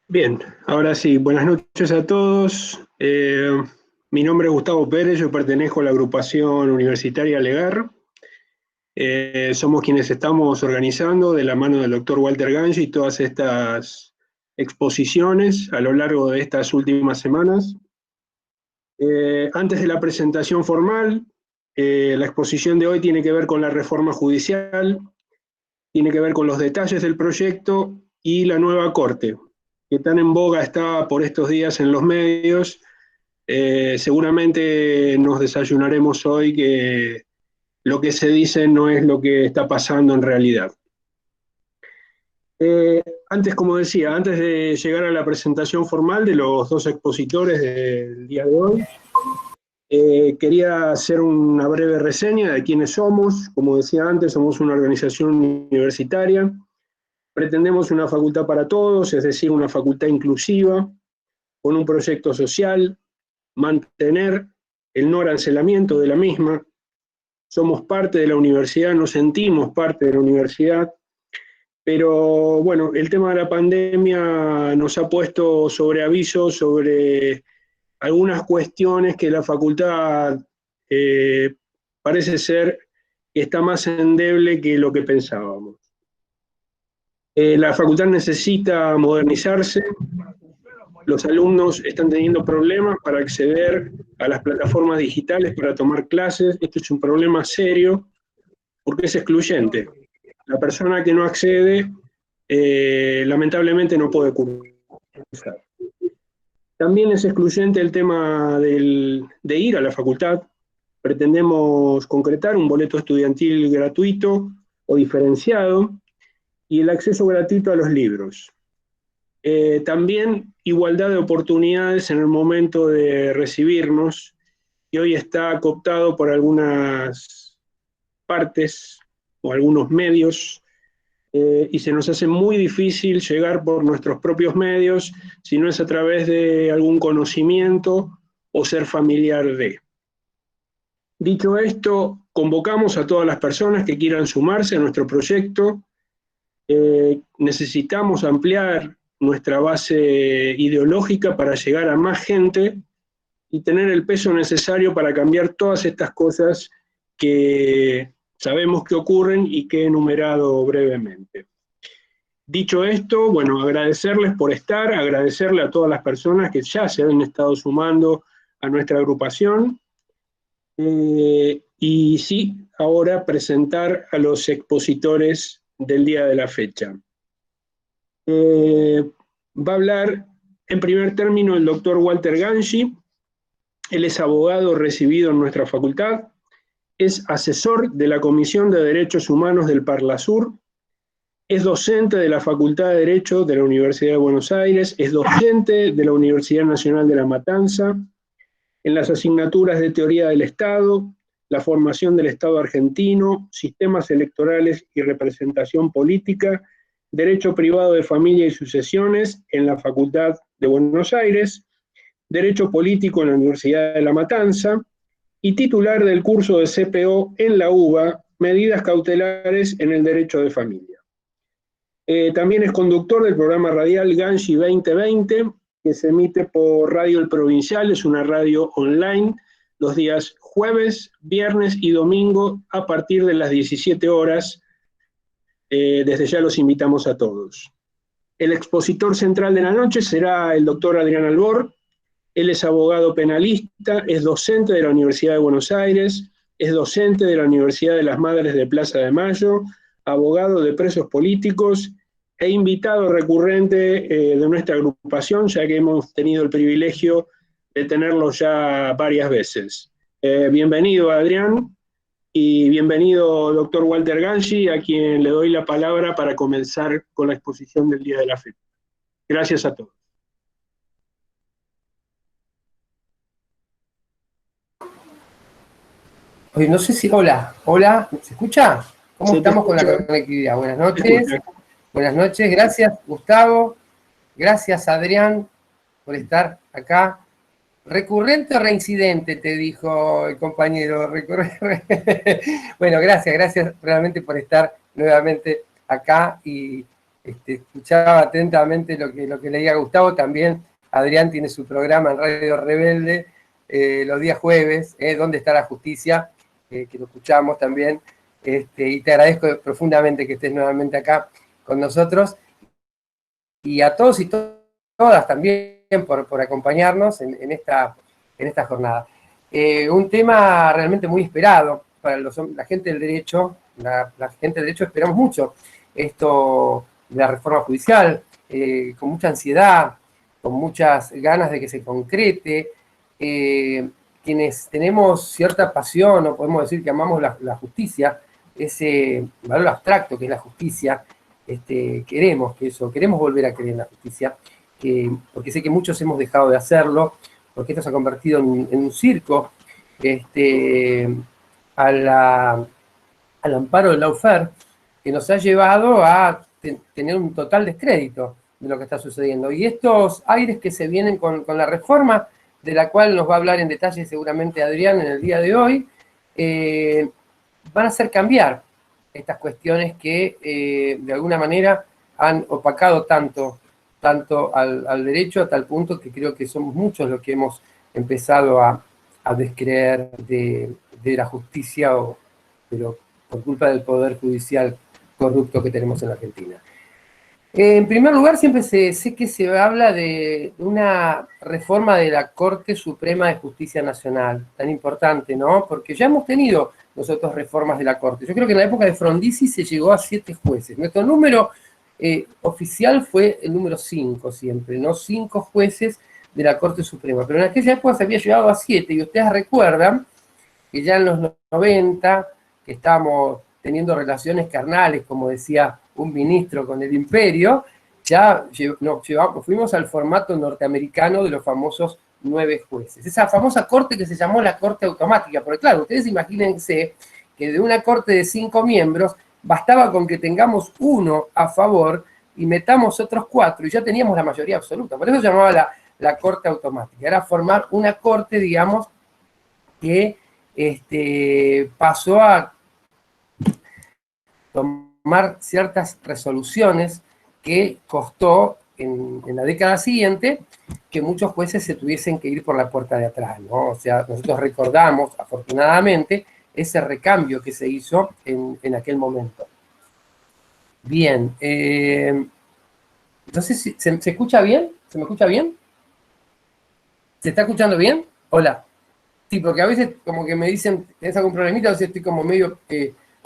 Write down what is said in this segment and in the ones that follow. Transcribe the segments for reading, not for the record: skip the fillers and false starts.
Bien, ahora sí, buenas noches a todos. Mi nombre es Gustavo Pérez, yo pertenezco a la agrupación universitaria Legar. Somos quienes estamos organizando de la mano del doctor Walter Gangi todas estas exposiciones a lo largo de estas últimas semanas. Antes de la presentación formal, la exposición de hoy tiene que ver con la reforma judicial, tiene que ver con los detalles del proyecto y la nueva corte, que tan en boga está por estos días en los medios. Seguramente nos desayunaremos hoy que lo que se dice no es lo que está pasando en realidad. Antes, como decía, antes de llegar a la presentación formal de los dos expositores del día de hoy, quería hacer una breve reseña de quiénes somos. Como decía antes, somos una organización universitaria. Pretendemos una facultad para todos, es decir, una facultad inclusiva, con un proyecto social, mantener el no arancelamiento de la misma. Somos parte de la universidad, nos sentimos parte de la universidad, pero bueno, el tema de la pandemia nos ha puesto sobre aviso sobre algunas cuestiones que la facultad parece ser que está más endeble que lo que pensábamos. La facultad necesita modernizarse, los alumnos están teniendo problemas para acceder a las plataformas digitales para tomar clases. Esto es un problema serio porque es excluyente. La persona que no accede, lamentablemente no puede cursar. También es excluyente el tema de ir a la facultad. Pretendemos concretar un boleto estudiantil gratuito o diferenciado y el acceso gratuito a los libros. También igualdad de oportunidades en el momento de recibirnos, que hoy está cooptado por algunas partes o algunos medios, y se nos hace muy difícil llegar por nuestros propios medios si no es a través de algún conocimiento o ser familiar de. Dicho esto, convocamos a todas las personas que quieran sumarse a nuestro proyecto. Necesitamos ampliar nuestra base ideológica para llegar a más gente y tener el peso necesario para cambiar todas estas cosas que sabemos que ocurren y que he enumerado brevemente. Dicho esto, bueno, agradecerles por estar, agradecerle a todas las personas que ya se han estado sumando a nuestra agrupación, y sí, ahora presentar a los expositores del día de la fecha. Va a hablar en primer término el doctor Walter Gangi. Él es abogado recibido en nuestra facultad, es asesor de la Comisión de Derechos Humanos del Parlasur, es docente de la Facultad de Derecho de la Universidad de Buenos Aires, es docente de la Universidad Nacional de La Matanza, en las asignaturas de Teoría del Estado, la formación del Estado argentino, sistemas electorales y representación política, Derecho Privado de Familia y Sucesiones en la Facultad de Buenos Aires, Derecho Político en la Universidad de La Matanza, y titular del curso de CPO en la UBA, Medidas Cautelares en el Derecho de Familia. También es conductor del programa radial Gangi 2020, que se emite por Radio El Provincial, es una radio online, los días jueves, viernes y domingo a partir de las 17 horas. Desde ya los invitamos a todos. El expositor central de la noche será el doctor Adrián Albor. Él es abogado penalista, es docente de la Universidad de Buenos Aires, es docente de la Universidad de las Madres de Plaza de Mayo, abogado de presos políticos e invitado recurrente de nuestra agrupación, ya que hemos tenido el privilegio de tenerlo ya varias veces. Bienvenido, Adrián, y bienvenido, doctor Walter Gangi, a quien le doy la palabra para comenzar con la exposición del día de la fecha. Gracias a todos. Oye, no sé si... Hola, ¿se escucha? ¿Cómo estamos con la conectividad? Buenas noches, gracias Gustavo, gracias Adrián por estar acá. Recurrente o reincidente, te dijo el compañero. Bueno, gracias realmente por estar nuevamente acá y escuchaba atentamente lo que leía Gustavo. También Adrián tiene su programa en Radio Rebelde los días jueves, ¿Dónde está la justicia? Que lo escuchamos también. Y te agradezco profundamente que estés nuevamente acá con nosotros. Y a todos y todas también por acompañarnos en esta jornada. Un tema realmente muy esperado para la gente del derecho. La gente del derecho esperamos mucho esto de la reforma judicial, con mucha ansiedad, con muchas ganas de que se concrete. Quienes tenemos cierta pasión, o podemos decir que amamos la justicia, ese valor abstracto que es la justicia, queremos volver a creer en la justicia, porque sé que muchos hemos dejado de hacerlo, porque esto se ha convertido en un circo, al amparo del lawfare, que nos ha llevado a tener un total descrédito de lo que está sucediendo. Y estos aires que se vienen con la reforma, de la cual nos va a hablar en detalle seguramente Adrián en el día de hoy, van a hacer cambiar estas cuestiones que de alguna manera han opacado tanto al derecho, a tal punto que creo que somos muchos los que hemos empezado a descreer de la justicia, pero por culpa del poder judicial corrupto que tenemos en la Argentina. En primer lugar, siempre sé que se habla de una reforma de la Corte Suprema de Justicia Nacional, tan importante, ¿no? Porque ya hemos tenido nosotros reformas de la Corte. Yo creo que en la época de Frondizi se llegó a 7 jueces. Nuestro número oficial fue el número 5 siempre, ¿no? 5 jueces de la Corte Suprema. Pero en aquella época se había llegado a 7, y ustedes recuerdan que ya en los 90, que estábamos teniendo relaciones carnales, como decía un ministro con el imperio, ya fuimos al formato norteamericano de los famosos 9 jueces. Esa famosa corte que se llamó la Corte Automática, porque claro, ustedes imagínense que de una corte de 5 miembros, bastaba con que tengamos 1 a favor y metamos otros 4, y ya teníamos la mayoría absoluta. Por eso se llamaba la Corte Automática. Era formar una corte, digamos, que pasó a tomar ciertas resoluciones que costó en la década siguiente que muchos jueces se tuviesen que ir por la puerta de atrás, ¿no? O sea, nosotros recordamos, afortunadamente, ese recambio que se hizo en aquel momento. Bien, entonces, ¿se escucha bien? ¿Se me escucha bien? ¿Se está escuchando bien? Hola. Sí, porque a veces como que me dicen, ¿tienes algún problemita? A veces estoy como medio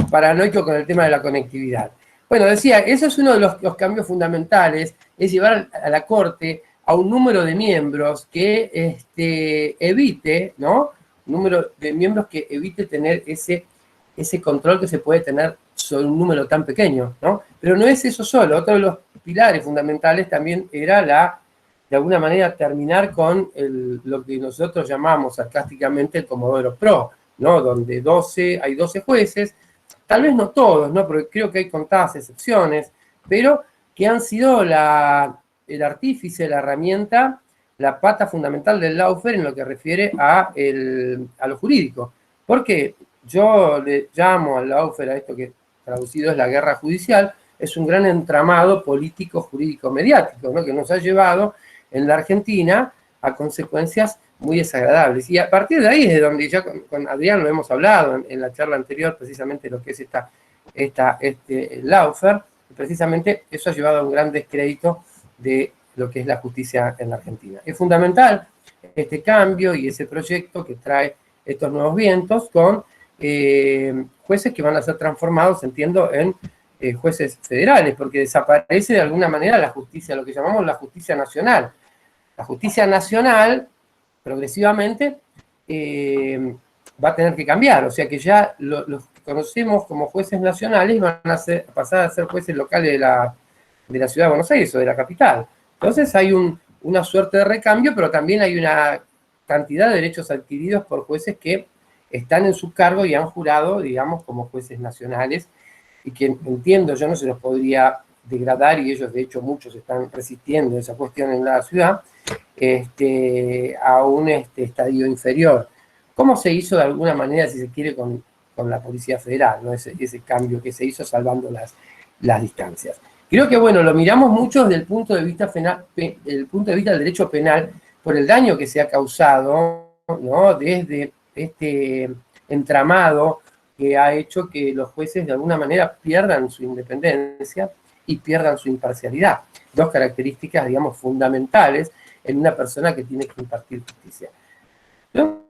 paranoico con el tema de la conectividad. Bueno, decía, eso es uno de los cambios fundamentales, es llevar a la Corte a un número de miembros que evite, ¿no? Un número de miembros que evite tener ese control que se puede tener sobre un número tan pequeño, ¿no? Pero no es eso solo, otro de los pilares fundamentales también era de alguna manera terminar con lo que nosotros llamamos sarcásticamente el Comodoro Pro, ¿no? Donde hay 12 jueces, tal vez no todos, ¿no? Porque creo que hay contadas excepciones, pero que han sido el artífice, la herramienta, la pata fundamental del lawfare en lo que refiere a lo jurídico. Porque yo le llamo al lawfare, a esto que traducido es la guerra judicial, es un gran entramado político, jurídico, mediático, ¿no? Que nos ha llevado en la Argentina a consecuencias muy desagradables. Y a partir de ahí es de donde ya con Adrián lo hemos hablado en la charla anterior, precisamente lo que es el lawfare, precisamente eso ha llevado a un gran descrédito de lo que es la justicia en la Argentina. Es fundamental este cambio y ese proyecto que trae estos nuevos vientos con jueces que van a ser transformados, entiendo, en jueces federales, porque desaparece de alguna manera la justicia, lo que llamamos la justicia nacional. La justicia nacional, progresivamente, va a tener que cambiar, o sea que ya los que conocemos como jueces nacionales van a pasar a ser jueces locales de la ciudad de Buenos Aires o de la capital. Entonces hay una suerte de recambio, pero también hay una cantidad de derechos adquiridos por jueces que están en su cargo y han jurado, digamos, como jueces nacionales, y que entiendo yo no se los podría degradar, y ellos de hecho muchos están resistiendo esa cuestión en la ciudad, a un estadio inferior. ¿Cómo se hizo de alguna manera, si se quiere, con la Policía Federal, ¿no? Ese cambio que se hizo salvando las distancias? Creo que, bueno, lo miramos mucho desde el punto de vista del derecho penal, por el daño que se ha causado, ¿no? Desde este entramado que ha hecho que los jueces de alguna manera pierdan su independencia y pierdan su imparcialidad. Dos características, digamos, fundamentales en una persona que tiene que impartir justicia. Lo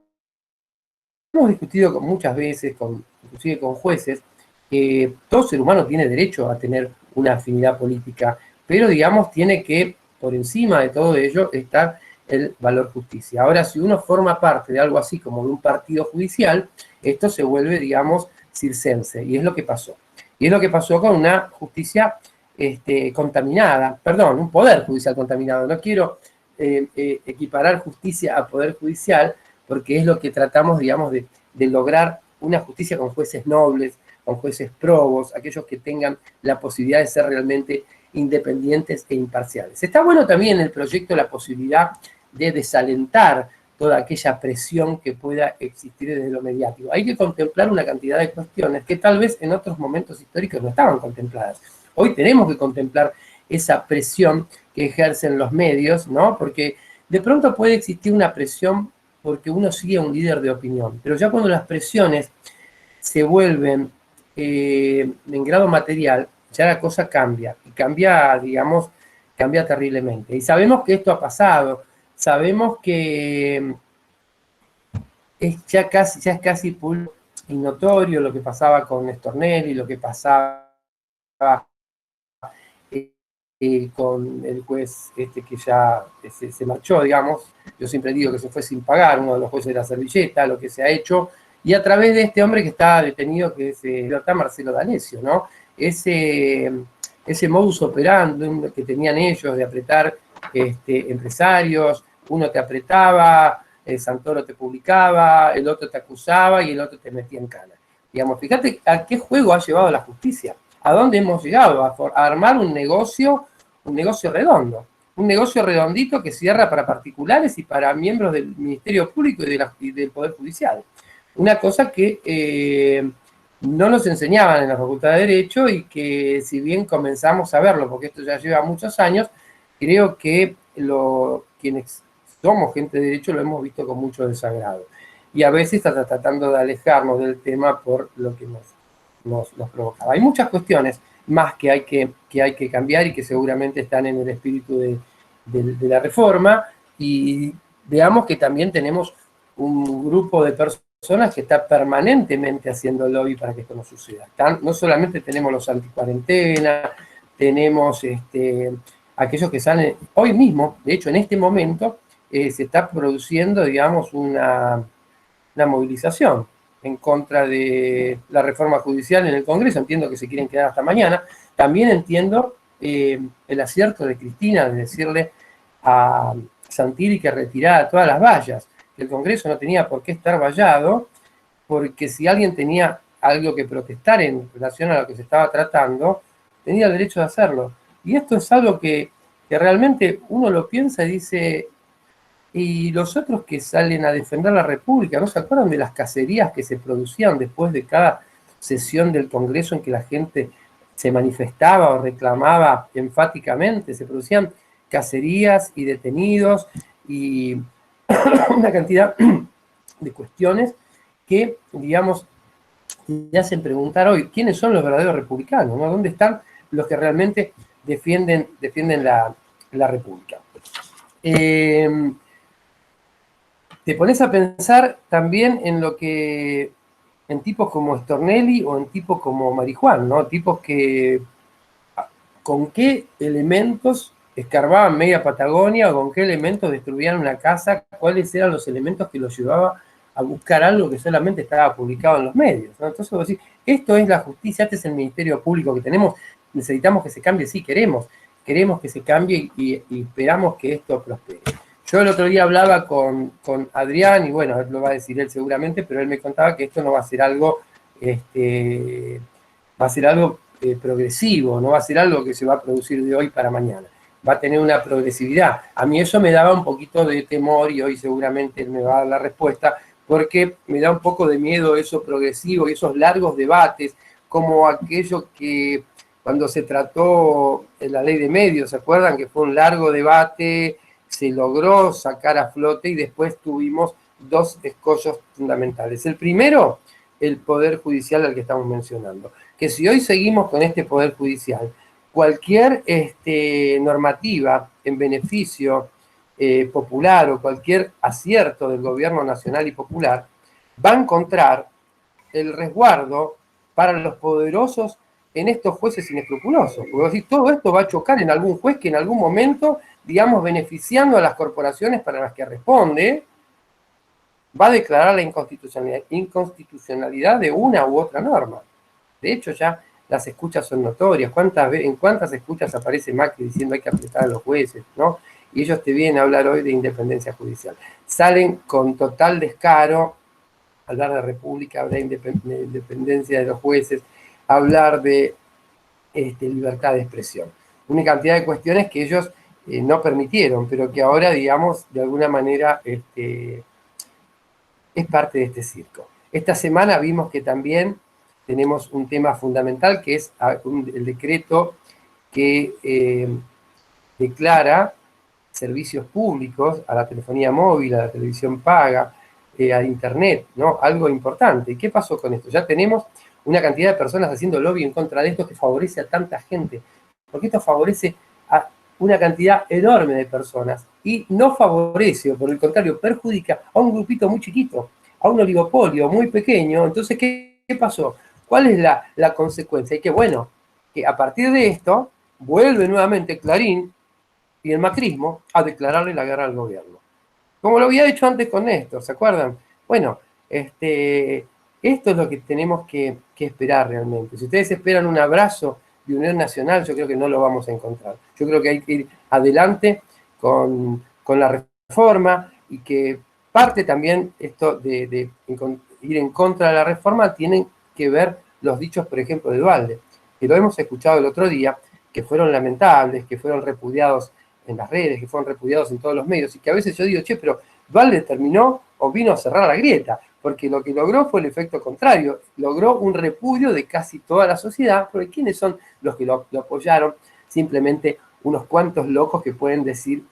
hemos discutido muchas veces, inclusive con jueces, que todo ser humano tiene derecho a tener una afinidad política, pero, digamos, tiene que, por encima de todo ello, estar el valor justicia. Ahora, si uno forma parte de algo así como de un partido judicial, esto se vuelve, digamos, circense, y es lo que pasó. Y es lo que pasó con una justicia contaminada, perdón, un poder judicial contaminado. No quiero equiparar justicia a poder judicial, porque es lo que tratamos, digamos, de lograr una justicia con jueces nobles, con jueces probos, aquellos que tengan la posibilidad de ser realmente independientes e imparciales. Está bueno también en el proyecto la posibilidad de desalentar toda aquella presión que pueda existir desde lo mediático. Hay que contemplar una cantidad de cuestiones que tal vez en otros momentos históricos no estaban contempladas. Hoy tenemos que contemplar esa presión que ejercen los medios, ¿no? Porque de pronto puede existir una presión porque uno sigue a un líder de opinión, pero ya cuando las presiones se vuelven en grado material, ya la cosa cambia, y cambia, digamos, cambia terriblemente. Y sabemos que esto ha pasado, sabemos que ya es casi y notorio lo que pasaba con Stornelli, lo que pasaba con el juez que ya se marchó, digamos. Yo siempre digo que se fue sin pagar, uno de los jueces de la servilleta, lo que se ha hecho, y a través de este hombre que está detenido, que es Marcelo D'Alessio, ¿no? Ese modus operandi que tenían ellos de apretar empresarios, uno te apretaba, Santoro te publicaba, el otro te acusaba y el otro te metía en cana. Digamos, fíjate a qué juego ha llevado la justicia, a dónde hemos llegado, a armar un negocio redondo, un negocio redondito que cierra para particulares y para miembros del Ministerio Público y del Poder Judicial. Una cosa que no nos enseñaban en la Facultad de Derecho y que, si bien comenzamos a verlo, porque esto ya lleva muchos años, creo que quienes somos gente de derecho lo hemos visto con mucho desagrado. Y a veces está tratando de alejarnos del tema por lo que nos provocaba. Hay muchas cuestiones más que hay que cambiar y que seguramente están en el espíritu de la reforma, y veamos que también tenemos un grupo de personas que está permanentemente haciendo lobby para que esto no suceda. No solamente tenemos los anticuarentena, tenemos aquellos que salen hoy mismo, de hecho en este momento se está produciendo, digamos, una movilización en contra de la reforma judicial en el Congreso. Entiendo que se quieren quedar hasta mañana. También entiendo el acierto de Cristina de decirle a Santilli que retirara todas las vallas, que el Congreso no tenía por qué estar vallado, porque si alguien tenía algo que protestar en relación a lo que se estaba tratando, tenía el derecho de hacerlo. Y esto es algo que realmente uno lo piensa y dice, y los otros que salen a defender la República, ¿no se acuerdan de las cacerías que se producían después de cada sesión del Congreso en que la gente se manifestaba o reclamaba enfáticamente? Se producían cacerías y detenidos y una cantidad de cuestiones que, digamos, te hacen preguntar hoy, ¿quiénes son los verdaderos republicanos? ¿No? ¿Dónde están los que realmente defienden la República? Te pones a pensar también en tipos como Stornelli o en tipos como Marijuán, ¿no? Tipos que, ¿con qué elementos escarbaban media Patagonia o con qué elementos destruían una casa? ¿Cuáles eran los elementos que los llevaba a buscar algo que solamente estaba publicado en los medios, ¿no? Entonces vos decís, esto es la justicia, este es el Ministerio Público que tenemos, necesitamos que se cambie, sí, queremos que se cambie y esperamos que esto prospere. Yo el otro día hablaba con Adrián, y bueno, lo va a decir él seguramente, pero él me contaba que esto no va a ser algo, progresivo, no va a ser algo que se va a producir de hoy para mañana. Va a tener una progresividad. A mí eso me daba un poquito de temor, y hoy seguramente él me va a dar la respuesta, porque me da un poco de miedo eso progresivo y esos largos debates, como aquello que cuando se trató la ley de medios, ¿se acuerdan? Que fue un largo debate, se logró sacar a flote y después tuvimos dos escollos fundamentales. El primero, el Poder Judicial al que estamos mencionando. Que si hoy seguimos con este Poder Judicial, cualquier normativa en beneficio popular o cualquier acierto del gobierno nacional y popular va a encontrar el resguardo para los poderosos en estos jueces inescrupulosos. Porque decir, todo esto va a chocar en algún juez que en algún momento, digamos, beneficiando a las corporaciones para las que responde, va a declarar la inconstitucionalidad de una u otra norma. De hecho, ya las escuchas son notorias. ¿En cuántas escuchas aparece Macri diciendo hay que apretar a los jueces, ¿no? Y ellos te vienen a hablar hoy de independencia judicial. Salen con total descaro, hablar de república, hablar de independencia de los jueces, hablar de libertad de expresión. Una cantidad de cuestiones que ellos no permitieron, pero que ahora, digamos, de alguna manera es parte de este circo. Esta semana vimos que también tenemos un tema fundamental, que es el decreto que declara servicios públicos a la telefonía móvil, a la televisión paga, a internet, ¿no? Algo importante. ¿Y qué pasó con esto? Ya tenemos una cantidad de personas haciendo lobby en contra de esto que favorece a tanta gente, porque esto favorece a una cantidad enorme de personas y no favorece, o por el contrario, perjudica a un grupito muy chiquito, a un oligopolio muy pequeño. Entonces, ¿qué pasó? ¿Cuál es la consecuencia? Y que bueno, que a partir de esto vuelve nuevamente Clarín y el macrismo a declararle la guerra al gobierno. Como lo había hecho antes con Néstor, ¿se acuerdan? Bueno, esto es lo que tenemos que esperar realmente. Si ustedes esperan un abrazo de unión nacional, yo creo que no lo vamos a encontrar. Yo creo que hay que ir adelante con la reforma y que parte también esto de ir en contra de la reforma tienen que ver los dichos, por ejemplo, de Duhalde, que lo hemos escuchado el otro día, que fueron lamentables, que fueron repudiados en las redes, que fueron repudiados en todos los medios, y que a veces yo digo, che, pero Duhalde terminó o vino a cerrar la grieta, porque lo que logró fue el efecto contrario, logró un repudio de casi toda la sociedad, porque ¿quiénes son los que lo apoyaron? Simplemente unos cuantos locos que pueden decir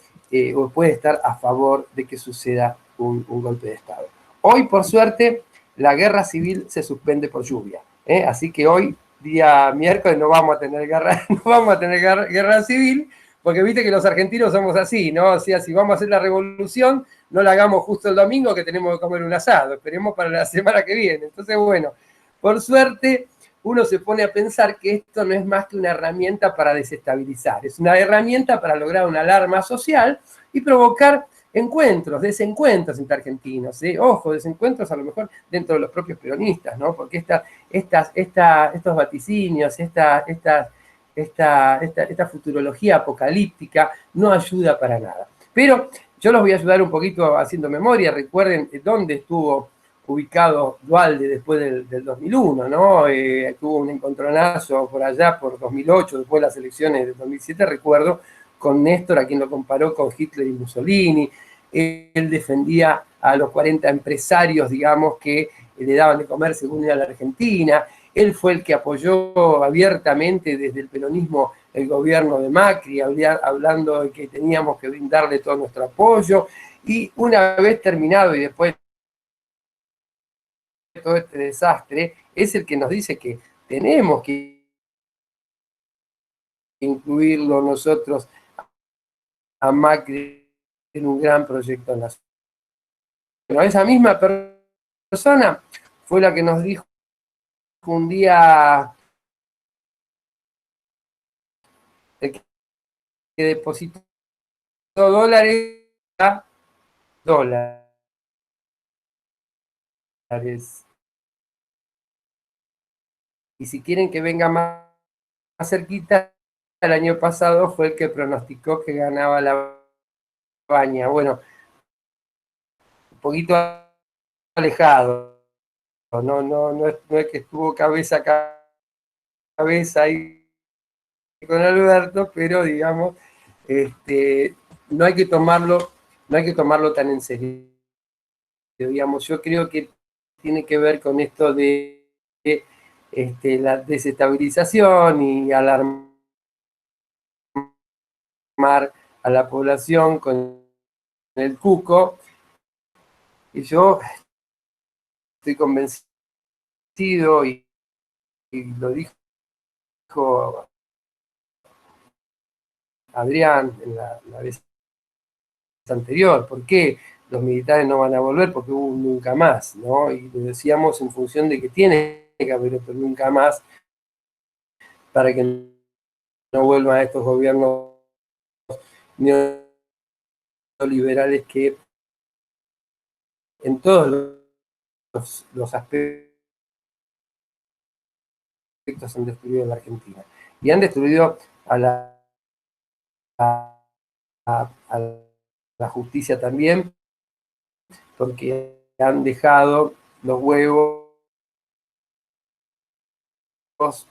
o pueden estar a favor de que suceda un golpe de Estado. Hoy, por suerte, la guerra civil se suspende por lluvia, así que hoy, día miércoles, no vamos a tener guerra civil, porque viste que los argentinos somos así, ¿no? O sea, si vamos a hacer la revolución, no la hagamos justo el domingo que tenemos que comer un asado, esperemos para la semana que viene. Entonces, bueno, por suerte, uno se pone a pensar que esto no es más que una herramienta para desestabilizar, es una herramienta para lograr una alarma social y provocar desencuentros entre argentinos, ¿eh? Ojo, desencuentros a lo mejor dentro de los propios peronistas, ¿no? Porque estos vaticinios, esta futurología apocalíptica no ayuda para nada. Pero yo los voy a ayudar un poquito haciendo memoria. Recuerden dónde estuvo ubicado Duhalde después del 2001, ¿no? Tuvo un encontronazo por allá por 2008, después de las elecciones del 2007, recuerdo, con Néstor, a quien lo comparó con Hitler y Mussolini. Él defendía a los 40 empresarios, digamos, que le daban de comer según era la Argentina. Él fue el que apoyó abiertamente desde el peronismo el gobierno de Macri, hablando de que teníamos que brindarle todo nuestro apoyo. Y una vez terminado y después de todo este desastre, es el que nos dice que tenemos que incluirlo nosotros a Macri en un gran proyecto nacional. Pero esa misma persona fue la que nos dijo un día que depositó dólares a dólares. Y si quieren que venga más cerquita, el año pasado fue el que pronosticó que ganaba la Baña. Bueno, un poquito alejado. No es que estuvo cabeza a cabeza ahí con Alberto, pero digamos, no hay que tomarlo tan en serio. Digamos, yo creo que tiene que ver con esto de la desestabilización y alarmar a la población con el cuco. Y yo estoy convencido, y lo dijo Adrián en la vez anterior, ¿por qué los militares no van a volver? Porque hubo un nunca más, ¿no? Y lo decíamos en función de que tiene que haber otro nunca más para que no vuelvan a estos gobiernos neoliberales que en todos los aspectos han destruido la Argentina. Y han destruido a la justicia también, porque han dejado los huevos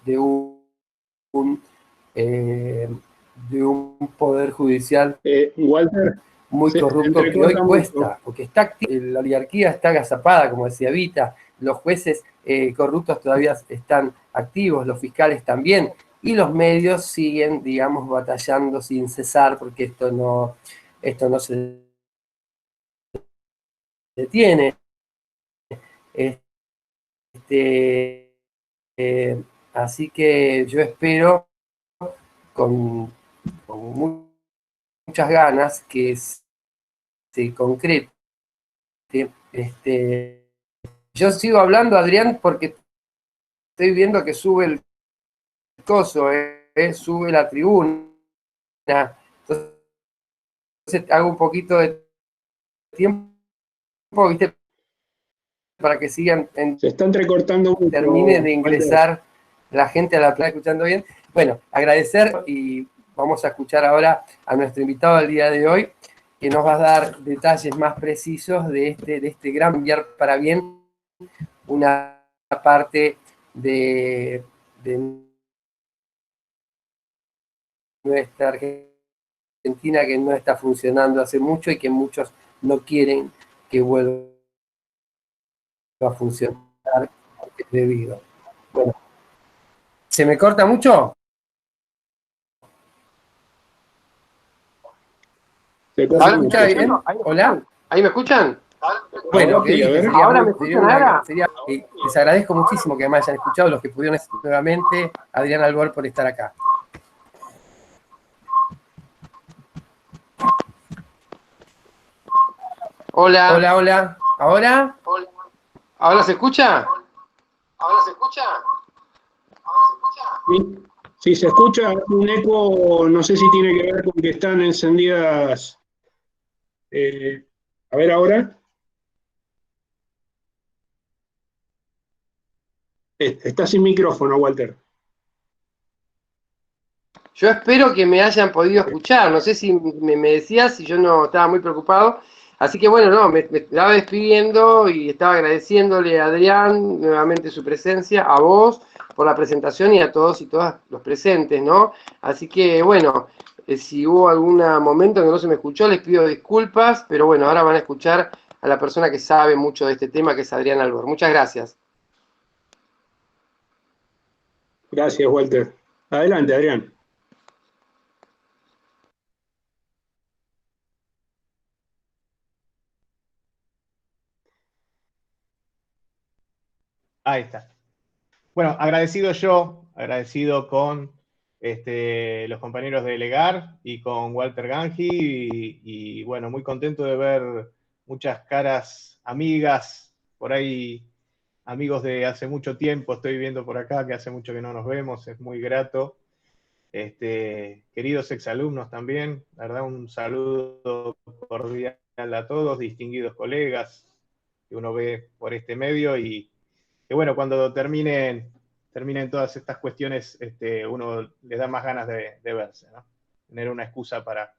de un poder judicial Walter, muy se corrupto, que hoy entrecorta cuesta, mucho. porque la oligarquía está agazapada, como decía Vita, los jueces corruptos todavía están activos, los fiscales también, y los medios siguen, digamos, batallando sin cesar, porque esto no se detiene. Así que yo espero con muchas ganas que se concrete. Yo sigo hablando, Adrián, porque estoy viendo que sube el coso, sube la tribuna. Entonces hago un poquito de tiempo, ¿viste? Para que sigan, Se está entrecortando mucho, termine de ingresar Walter. la gente a la playa escuchando bien. Bueno, agradecer, y vamos a escuchar ahora a nuestro invitado del día de hoy, que nos va a dar detalles más precisos de este gran cambiar para bien, una parte de nuestra Argentina que no está funcionando hace mucho y que muchos no quieren que vuelva a funcionar debido. Bueno, ¿se me corta mucho? Se ¿Se corta escucha mucho, bien? sí. ¿Hola? ¿Ahí me escuchan? Bueno, Ahora sí, a ver. ¿Ahora me escuchan ahora? Les agradezco muchísimo que me hayan escuchado, los que pudieron nuevamente, Adrián Albor, por estar acá. Hola. Hola, hola. ¿Ahora? ¿Ahora se escucha? Sí, sí, se escucha un eco, no sé si tiene que ver con que están encendidas. A ver ahora. Está sin micrófono, Walter. Yo espero que me hayan podido escuchar. No sé si me decías, si yo no estaba muy preocupado. Así que bueno, no, me estaba despidiendo y estaba agradeciéndole a Adrián nuevamente su presencia, a vos por la presentación y a todos y todas los presentes, ¿no? Así que bueno, si hubo algún momento que no se me escuchó, les pido disculpas, pero bueno, ahora van a escuchar a la persona que sabe mucho de este tema, que es Adrián Albor. Muchas gracias. Gracias, Walter. Adelante, Adrián. Ahí está. Bueno, agradecido con los compañeros de Legar y con Walter Gangi, y bueno, muy contento de ver muchas caras amigas, por ahí amigos de hace mucho tiempo, estoy viendo por acá que hace mucho que no nos vemos, es muy grato. Queridos exalumnos también, la verdad, un saludo cordial a todos, distinguidos colegas que uno ve por este medio, y que bueno, cuando terminen todas estas cuestiones, uno les da más ganas de verse, ¿no? Tener una excusa para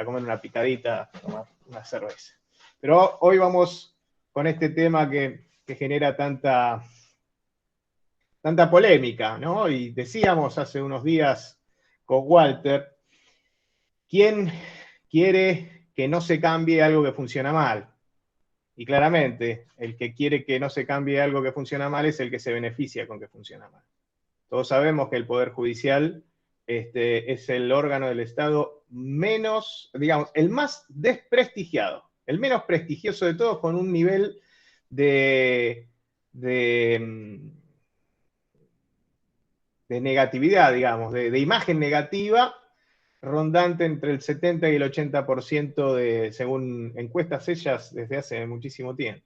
comer una picadita, tomar una cerveza. Pero hoy vamos con este tema que genera tanta polémica, ¿no? Y decíamos hace unos días con Walter, ¿quién quiere que no se cambie algo que funciona mal? Y claramente, el que quiere que no se cambie algo que funciona mal es el que se beneficia con que funciona mal. Todos sabemos que el Poder Judicial es el órgano del Estado menos, digamos, el más desprestigiado, el menos prestigioso de todos, con un nivel de negatividad, digamos, de imagen negativa, rondante entre el 70 y el 80% según encuestas hechas desde hace muchísimo tiempo.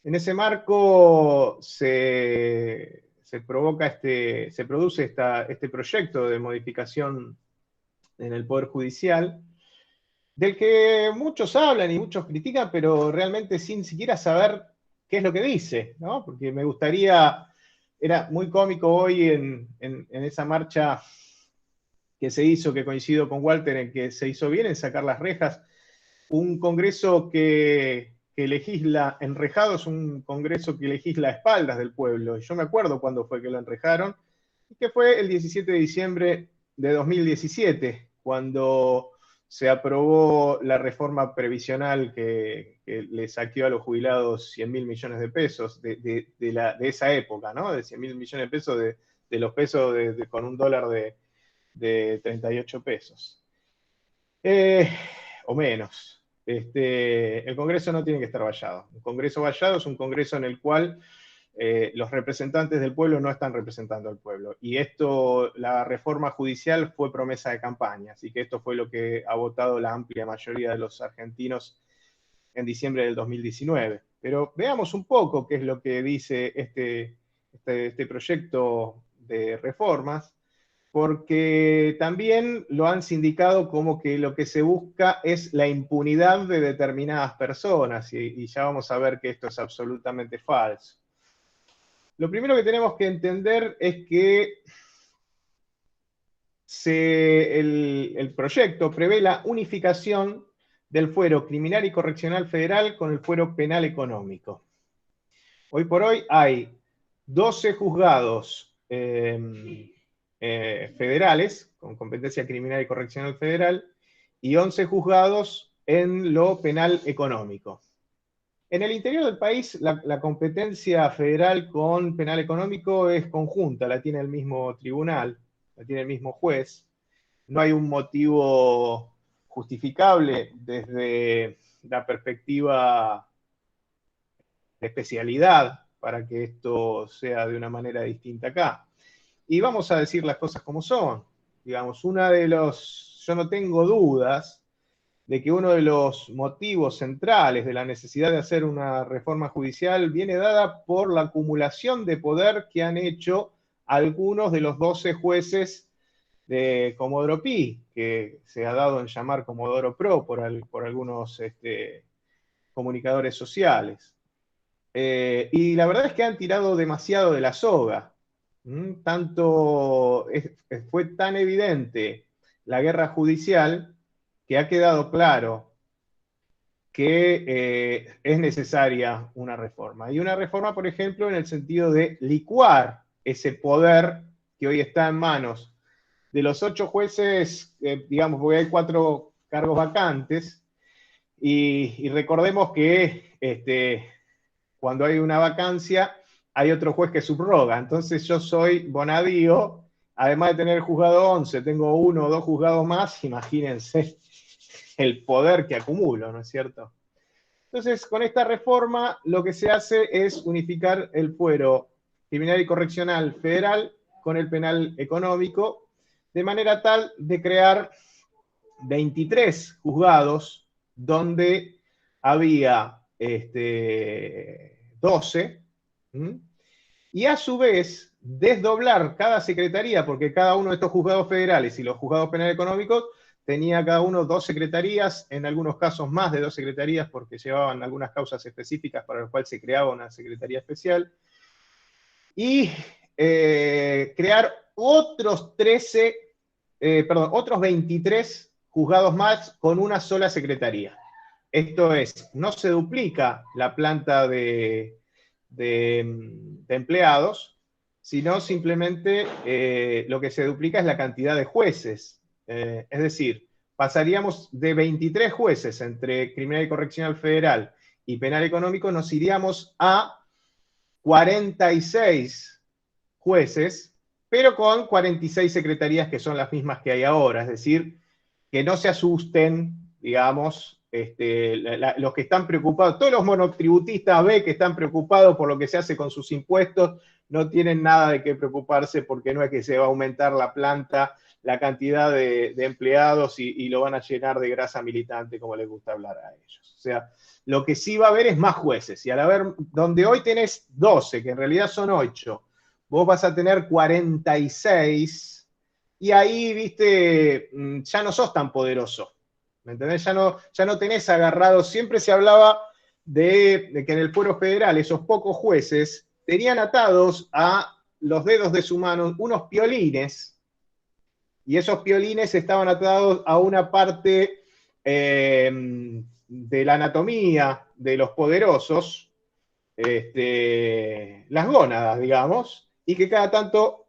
En ese marco se produce este proyecto de modificación en el Poder Judicial, del que muchos hablan y muchos critican, pero realmente sin siquiera saber qué es lo que dice, ¿no? Porque me gustaría, era muy cómico hoy en esa marcha que se hizo, que coincido con Walter en que se hizo bien en sacar las rejas, un Congreso que legisla enrejado es un Congreso que legisla a espaldas del pueblo. Yo me acuerdo cuándo fue que lo enrejaron, que fue el 17 de diciembre de 2017, cuando se aprobó la reforma previsional que le saqueó a los jubilados 100.000 millones de pesos de esa época, ¿no? De 100.000 millones de pesos, de los pesos con un dólar de 38 pesos. O menos. El Congreso no tiene que estar vallado. Un Congreso vallado es un Congreso en el cual los representantes del pueblo no están representando al pueblo. Y la reforma judicial fue promesa de campaña, así que esto fue lo que ha votado la amplia mayoría de los argentinos en diciembre del 2019. Pero veamos un poco qué es lo que dice este proyecto de reformas, porque también lo han sindicado como que lo que se busca es la impunidad de determinadas personas, y ya vamos a ver que esto es absolutamente falso. Lo primero que tenemos que entender es que el proyecto prevé la unificación del fuero criminal y correccional federal con el fuero penal económico. Hoy por hoy hay 12 juzgados federales, con competencia criminal y correccional federal, y 11 juzgados en lo penal económico. En el interior del país, la competencia federal con penal económico es conjunta, la tiene el mismo tribunal, la tiene el mismo juez. No hay un motivo justificable desde la perspectiva de especialidad para que esto sea de una manera distinta acá. Y vamos a decir las cosas como son. Digamos, yo no tengo dudas de que uno de los motivos centrales de la necesidad de hacer una reforma judicial viene dada por la acumulación de poder que han hecho algunos de los 12 jueces de Comodoro Pi, que se ha dado en llamar Comodoro Pro por algunos comunicadores sociales. Y la verdad es que han tirado demasiado de la soga. Fue tan evidente la guerra judicial que ha quedado claro que es necesaria una reforma. Y una reforma, por ejemplo, en el sentido de licuar ese poder que hoy está en manos de los 8 jueces, digamos, porque hay 4 cargos vacantes, y recordemos que cuando hay una vacancia, hay otro juez que subroga. Entonces yo soy Bonadío, además de tener juzgado 11, tengo 1 o 2 juzgados más, imagínense el poder que acumulo, ¿no es cierto? Entonces, con esta reforma, lo que se hace es unificar el fuero criminal y correccional federal con el penal económico, de manera tal de crear 23 juzgados donde había 12, y a su vez desdoblar cada secretaría, porque cada uno de estos juzgados federales y los juzgados penales económicos tenía cada uno 2 secretarías, en algunos casos más de 2 secretarías, porque llevaban algunas causas específicas para las cuales se creaba una secretaría especial, y crear otros 23 juzgados más con una sola secretaría. Esto es, no se duplica la planta de empleados, sino simplemente lo que se duplica es la cantidad de jueces. Es decir, pasaríamos de 23 jueces entre Criminal y Correccional Federal y penal económico, nos iríamos a 46 jueces, pero con 46 secretarías que son las mismas que hay ahora, es decir, que no se asusten, digamos, los que están preocupados, todos los monotributistas B que están preocupados por lo que se hace con sus impuestos, no tienen nada de qué preocuparse porque no es que se va a aumentar la planta, la cantidad de empleados y lo van a llenar de grasa militante, como les gusta hablar a ellos. O sea, lo que sí va a haber es más jueces, y al haber, donde hoy tenés 12, que en realidad son 8, vos vas a tener 46, y ahí, viste, ya no sos tan poderoso. ¿Me entendés? Ya no tenés agarrado. Siempre se hablaba de que en el fuero federal esos pocos jueces tenían atados a los dedos de su mano unos piolines, y esos piolines estaban atados a una parte de la anatomía de los poderosos, las gónadas, digamos, y que cada tanto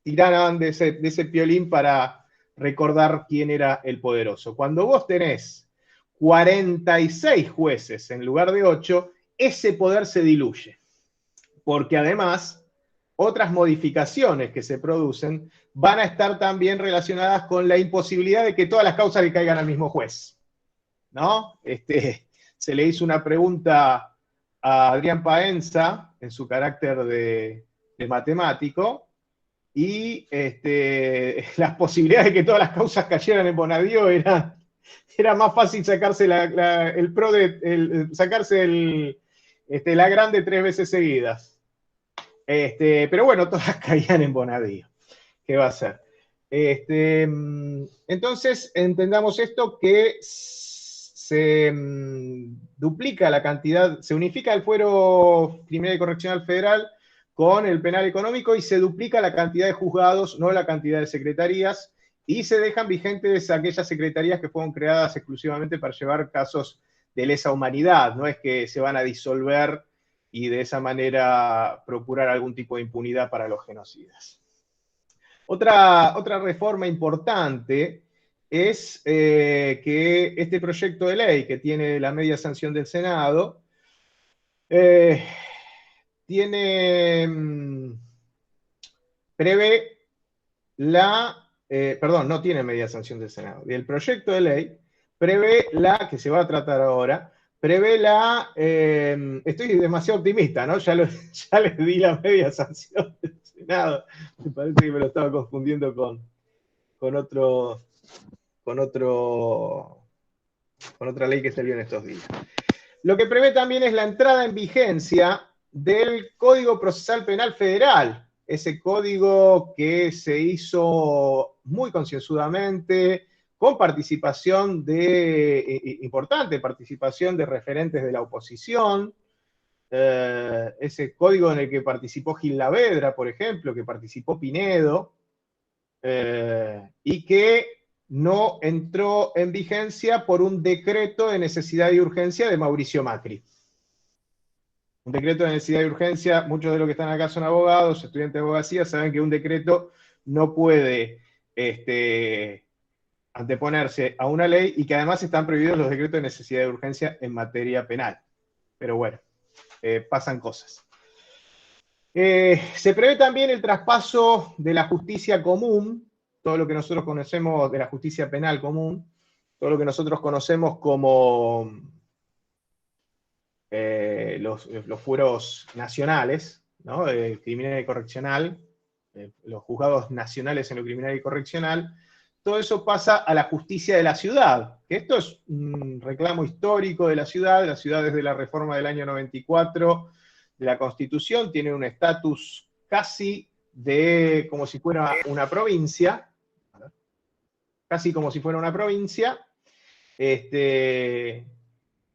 tiraban de ese piolín para recordar quién era el poderoso. Cuando vos tenés 46 jueces en lugar de 8, ese poder se diluye. Porque además, otras modificaciones que se producen van a estar también relacionadas con la imposibilidad de que todas las causas le caigan al mismo juez, ¿no? Se le hizo una pregunta a Adrián Paenza en su carácter de matemático, y las posibilidades de que todas las causas cayeran en Bonadío era más fácil sacarse la grande 3 veces seguidas. Pero bueno, todas caían en Bonadío. ¿Qué va a ser? Entonces, entendamos esto, que se duplica la cantidad, se unifica el fuero criminal y correccional federal con el penal económico y se duplica la cantidad de juzgados, no la cantidad de secretarías, y se dejan vigentes aquellas secretarías que fueron creadas exclusivamente para llevar casos de lesa humanidad. No es que se van a disolver y de esa manera procurar algún tipo de impunidad para los genocidas. Otra reforma importante es que este proyecto de ley, que tiene la media sanción del Senado, prevé no tiene media sanción del Senado. El proyecto de ley prevé que se va a tratar ahora, prevé estoy demasiado optimista, ¿no? Ya les di la media sanción del Senado. Me parece que me lo estaba confundiendo con otra ley que salió en estos días. Lo que prevé también es la entrada en vigencia del Código Procesal Penal Federal, ese código que se hizo muy concienzudamente, con participación importante participación de referentes de la oposición, ese código en el que participó Gil Lavedra, por ejemplo, que participó Pinedo, y que no entró en vigencia por un decreto de necesidad y urgencia de Mauricio Macri. Un decreto de necesidad y urgencia, muchos de los que están acá son abogados, estudiantes de abogacía, saben que un decreto no puede anteponerse a una ley, y que además están prohibidos los decretos de necesidad y urgencia en materia penal. Pero bueno, pasan cosas. Se prevé también el traspaso de la justicia común, todo lo que nosotros conocemos de la justicia penal común, todo lo que nosotros conocemos como los fueros nacionales, ¿no? Criminal y correccional, los juzgados nacionales en lo criminal y correccional, todo eso pasa a la justicia de la ciudad, que esto es un reclamo histórico de la ciudad desde la reforma del año 94 de la Constitución, tiene un estatus casi como si fuera una provincia, casi como si fuera una provincia,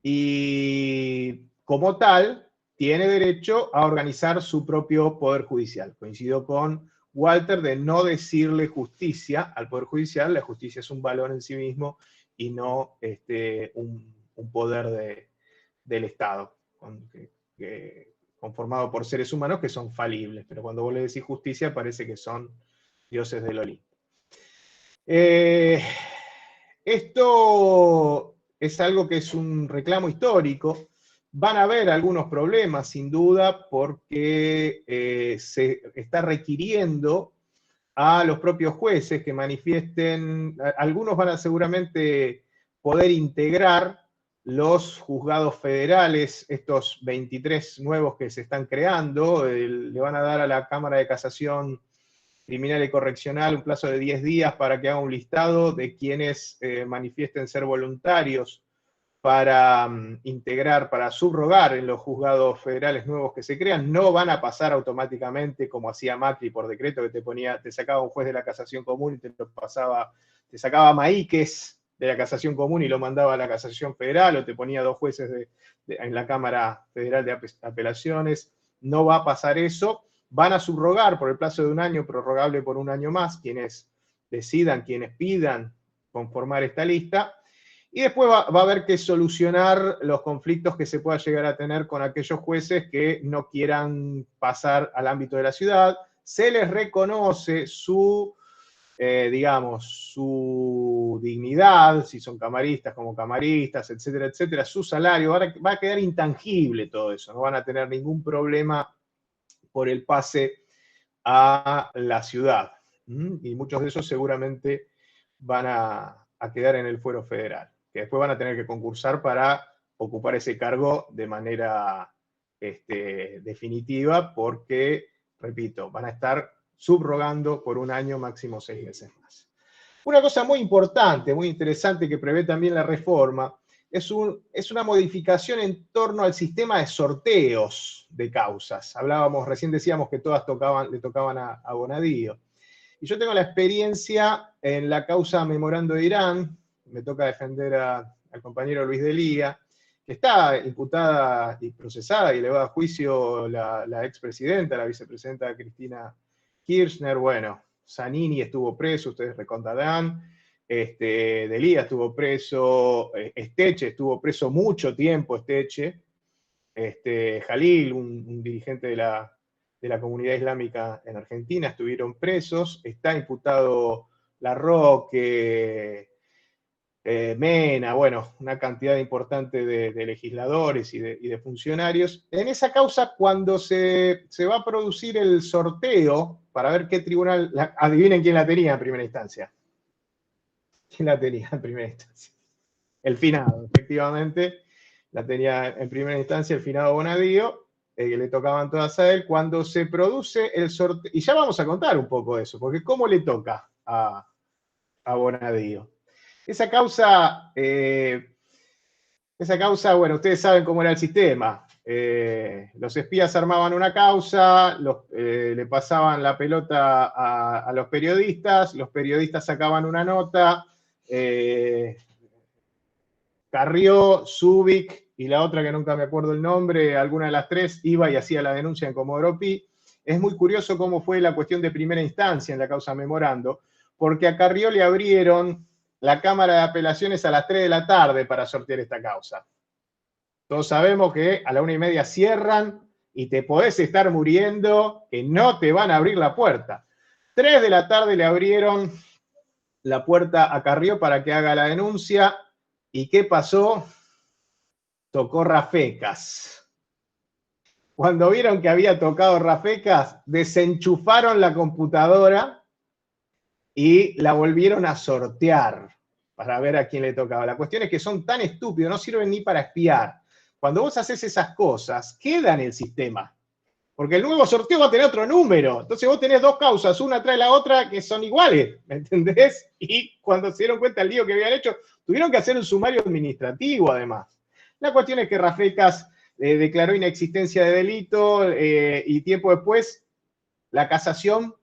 y como tal, tiene derecho a organizar su propio poder judicial. Coincido con Walter de no decirle justicia al Poder Judicial. La justicia es un valor en sí mismo y no un poder del Estado, conformado por seres humanos que son falibles. Pero cuando vos le decís justicia, parece que son dioses del Olimpo. Esto es algo que es un reclamo histórico Van a haber algunos problemas, sin duda, porque se está requiriendo a los propios jueces que manifiesten, algunos van a seguramente poder integrar los juzgados federales, estos 23 nuevos que se están creando, le van a dar a la Cámara de Casación Criminal y Correccional un plazo de 10 días para que haga un listado de quienes manifiesten ser voluntarios para integrar, para subrogar en los juzgados federales nuevos que se crean. No van a pasar automáticamente como hacía Macri por decreto, que te sacaba un juez de la Casación Común y te sacaba Maíquez de la Casación Común y lo mandaba a la Casación Federal, o te ponía 2 jueces en la Cámara Federal de Apelaciones. No va a pasar eso. Van a subrogar por el plazo de 1 año, prorrogable por 1 año más, quienes decidan, quienes pidan conformar esta lista. Y después va a haber que solucionar los conflictos que se pueda llegar a tener con aquellos jueces que no quieran pasar al ámbito de la ciudad. Se les reconoce su, digamos, su dignidad, si son camaristas como camaristas, etcétera, etcétera, su salario. Va a quedar intangible todo eso, no van a tener ningún problema por el pase a la ciudad. Y muchos de esos seguramente van a quedar en el fuero federal, que después van a tener que concursar para ocupar ese cargo de manera definitiva, porque, repito, van a estar subrogando por 1 año, máximo 6 meses más. Una cosa muy importante, muy interesante que prevé también la reforma, es una modificación en torno al sistema de sorteos de causas. Recién decíamos que todas le tocaban a Bonadío. Y yo tengo la experiencia en la causa Memorando de Irán, me toca defender al compañero Luis Delía, que está imputada y procesada y elevada a juicio la expresidenta, la vicepresidenta Cristina Kirchner. Bueno, Zanini estuvo preso, ustedes recordarán, Delía estuvo preso, Esteche estuvo preso mucho tiempo, Esteche, Jalil, un dirigente de la comunidad islámica en Argentina, estuvieron presos. Está imputado Larroque, Mena, bueno, una cantidad importante de legisladores y de funcionarios. En esa causa, cuando se va a producir el sorteo para ver qué tribunal, adivinen quién la tenía en primera instancia. ¿Quién la tenía en primera instancia? El finado, efectivamente, la tenía en primera instancia el finado Bonadío, que le tocaban todas a él. Cuando se produce el sorteo, y ya vamos a contar un poco de eso, porque ¿cómo le toca a Bonadío? Esa causa, bueno, ustedes saben cómo era el sistema. Los espías armaban una causa, le pasaban la pelota a los periodistas sacaban una nota, Carrió, Zubik y la otra que nunca me acuerdo el nombre, alguna de las 3, iba y hacía la denuncia en Comodoro Pi. Es muy curioso cómo fue la cuestión de primera instancia en la causa Memorando, porque a Carrió le abrieron la Cámara de Apelaciones a las 3 de la tarde para sortear esta causa. Todos sabemos que a la 1:30 cierran y te podés estar muriendo, que no te van a abrir la puerta. 3 de la tarde le abrieron la puerta a Carrió para que haga la denuncia. ¿Y qué pasó? Tocó Rafecas. Cuando vieron que había tocado Rafecas, desenchufaron la computadora y la volvieron a sortear para ver a quién le tocaba. La cuestión es que son tan estúpidos, no sirven ni para espiar. Cuando vos haces esas cosas, queda en el sistema. Porque el nuevo sorteo va a tener otro número. Entonces vos tenés 2 causas, una tras la otra, que son iguales, ¿me entendés? Y cuando se dieron cuenta del lío que habían hecho, tuvieron que hacer un sumario administrativo, además. La cuestión es que Rafecas declaró inexistencia de delito y tiempo después la casación,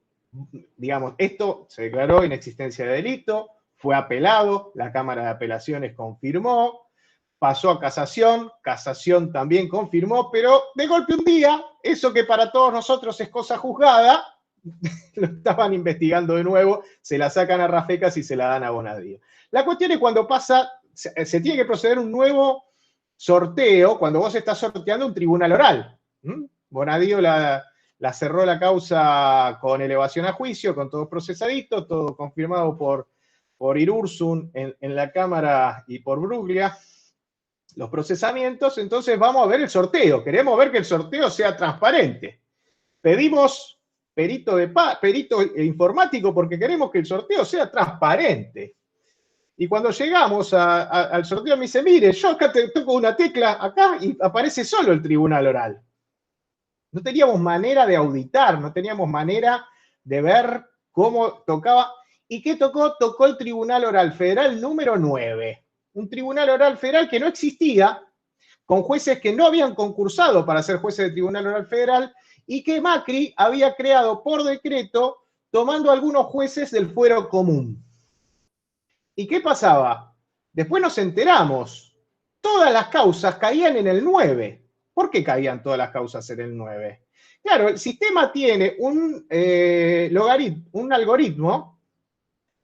digamos, esto se declaró inexistencia de delito, fue apelado, la Cámara de Apelaciones confirmó, pasó a casación también confirmó, pero de golpe un día, eso que para todos nosotros es cosa juzgada, lo estaban investigando de nuevo, se la sacan a Rafecas y se la dan a Bonadío. La cuestión es cuando pasa, se tiene que proceder un nuevo sorteo, cuando vos estás sorteando un tribunal oral. Bonadío la cerró la causa con elevación a juicio, con todos procesaditos, todo confirmado por Irursun en la Cámara y por Bruglia. los procesamientos, entonces vamos a ver el sorteo. Queremos ver que el sorteo sea transparente. Pedimos perito informático porque queremos que el sorteo sea transparente. Y cuando llegamos al sorteo me dice, mire, yo acá te toco una tecla acá y aparece solo el tribunal oral. No teníamos manera de auditar, no teníamos manera de ver cómo tocaba. ¿Y qué tocó? Tocó el Tribunal Oral Federal número 9. Un Tribunal Oral Federal que no existía, con jueces que no habían concursado para ser jueces de Tribunal Oral Federal y que Macri había creado por decreto tomando algunos jueces del fuero común. ¿Y qué pasaba? Después nos enteramos, todas las causas caían en el 9. ¿Por qué caían todas las causas en el 9? Claro, el sistema tiene un algoritmo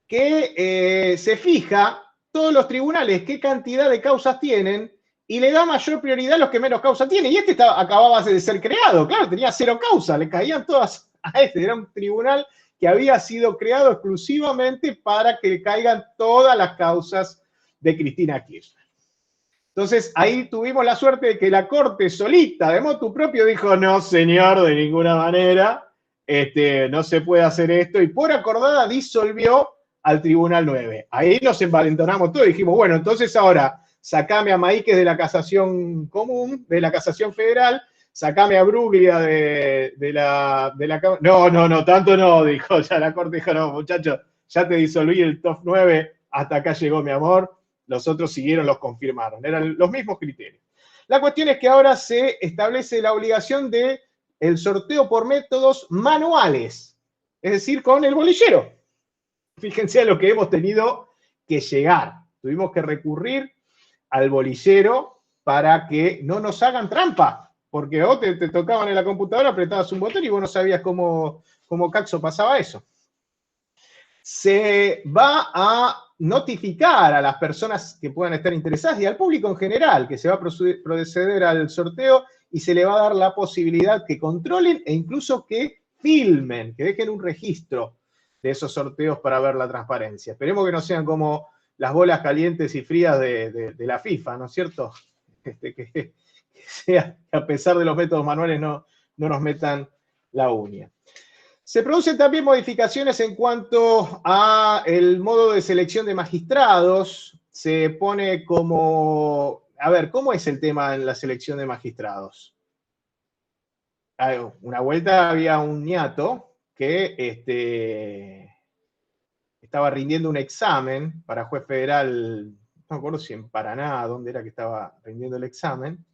que se fija todos los tribunales qué cantidad de causas tienen y le da mayor prioridad a los que menos causas tienen. Y este acababa de ser creado, claro, tenía 0 causas, le caían todas a este. Era un tribunal que había sido creado exclusivamente para que caigan todas las causas de Cristina Kirchner. Entonces, ahí tuvimos la suerte de que la Corte solita, de motu propio, dijo, no, señor, de ninguna manera, no se puede hacer esto, y por acordada disolvió al Tribunal 9. Ahí nos envalentonamos todos y dijimos, bueno, entonces ahora, sacame a Maíquez de la casación común, de la casación federal, sacame a Bruglia de la... No, tanto no, dijo, ya la Corte dijo, no, muchachos, ya te disolví el top 9, hasta acá llegó mi amor. Los otros siguieron, los confirmaron. Eran los mismos criterios. La cuestión es que ahora se establece la obligación de el sorteo por métodos manuales, es decir, con el bolillero. Fíjense a lo que hemos tenido que llegar. Tuvimos que recurrir al bolillero para que no nos hagan trampa, porque vos te tocaban en la computadora, apretabas un botón y vos no sabías cómo caxo pasaba eso. Se va a notificar a las personas que puedan estar interesadas y al público en general que se va a proceder al sorteo y se le va a dar la posibilidad que controlen e incluso que filmen, que dejen un registro de esos sorteos para ver la transparencia. Esperemos que no sean como las bolas calientes y frías de la FIFA, ¿no es cierto? Que sea, que a pesar de los métodos manuales no nos metan la uña. Se producen también modificaciones en cuanto a el modo de selección de magistrados. Se pone como... A ver, ¿cómo es el tema en la selección de magistrados? Una vuelta había un ñato que estaba rindiendo un examen para juez federal, no me acuerdo si en Paraná, dónde era que estaba rindiendo el examen,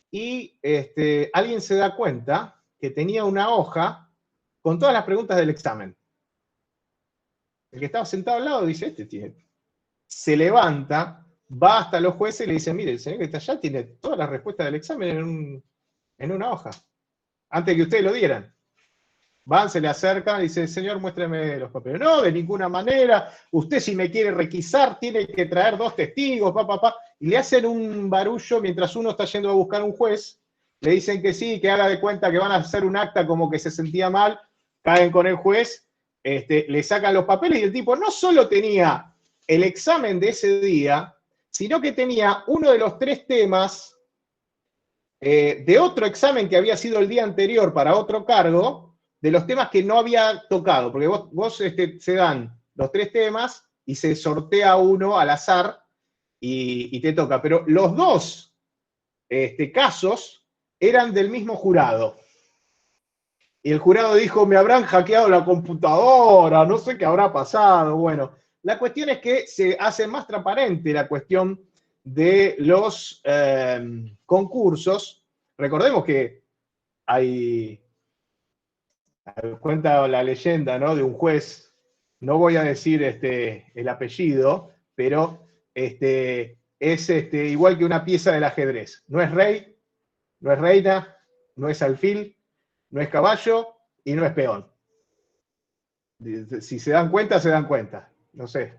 y alguien se da cuenta que tenía una hoja con todas las preguntas del examen. El que estaba sentado al lado dice, se levanta, va hasta los jueces y le dice, mire, el señor que está allá tiene todas las respuestas del examen en una hoja, antes de que ustedes lo dieran. Van, se le acercan y dice, señor, muéstreme los papeles. No, de ninguna manera, usted si me quiere requisar, tiene que traer 2 testigos, y le hacen un barullo mientras uno está yendo a buscar un juez, le dicen que sí, que haga de cuenta que van a hacer un acta como que se sentía mal, caen con el juez, le sacan los papeles y el tipo no solo tenía el examen de ese día, sino que tenía uno de los 3 temas de otro examen que había sido el día anterior para otro cargo, de los temas que no había tocado, porque vos se dan los 3 temas y se sortea uno al azar y te toca, pero los 2 casos eran del mismo jurado. Y el jurado dijo, me habrán hackeado la computadora, no sé qué habrá pasado. Bueno, la cuestión es que se hace más transparente la cuestión de los concursos. Recordemos que cuenta la leyenda, ¿no?, de un juez, no voy a decir el apellido, pero es igual que una pieza del ajedrez. No es rey, no es reina, no es alfil, no es caballo y no es peón. Si se dan cuenta, se dan cuenta. No sé.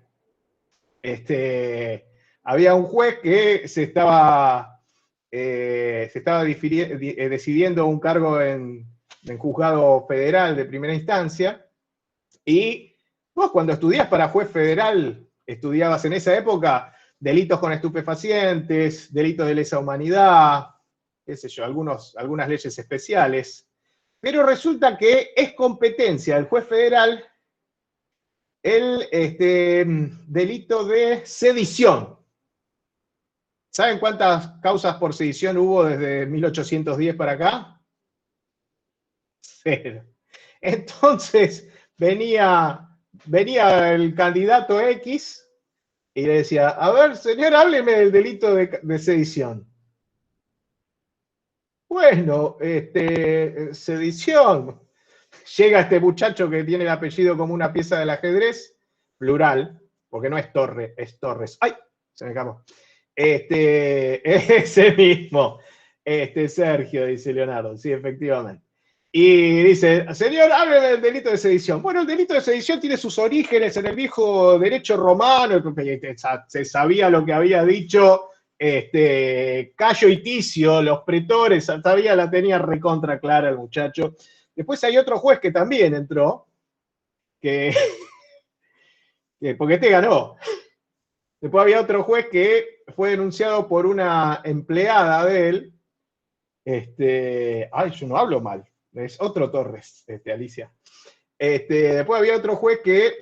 Había un juez que se estaba decidiendo un cargo en juzgado federal de primera instancia, y vos cuando estudiás para juez federal, estudiabas en esa época, delitos con estupefacientes, delitos de lesa humanidad, qué sé yo, algunas leyes especiales. Pero resulta que es competencia del juez federal el delito de sedición. ¿Saben cuántas causas por sedición hubo desde 1810 para acá? 0. Entonces, venía el candidato X y le decía, a ver, señor, hábleme del delito de sedición. Bueno, sedición. Llega este muchacho que tiene el apellido como una pieza del ajedrez, plural, porque no es Torre, es Torres. ¡Ay! Se me escapó. Ese mismo. Sergio, dice Leonardo, sí, efectivamente. Y dice, señor, hábleme del delito de sedición. Bueno, el delito de sedición tiene sus orígenes en el viejo derecho romano, se sabía lo que había dicho Cayo y Ticio, los pretores, todavía la tenía recontra clara el muchacho. Después hay otro juez que también entró, porque ganó. Después había otro juez que fue denunciado por una empleada de él. Yo no hablo mal, es otro Torres, Alicia. Después había otro juez que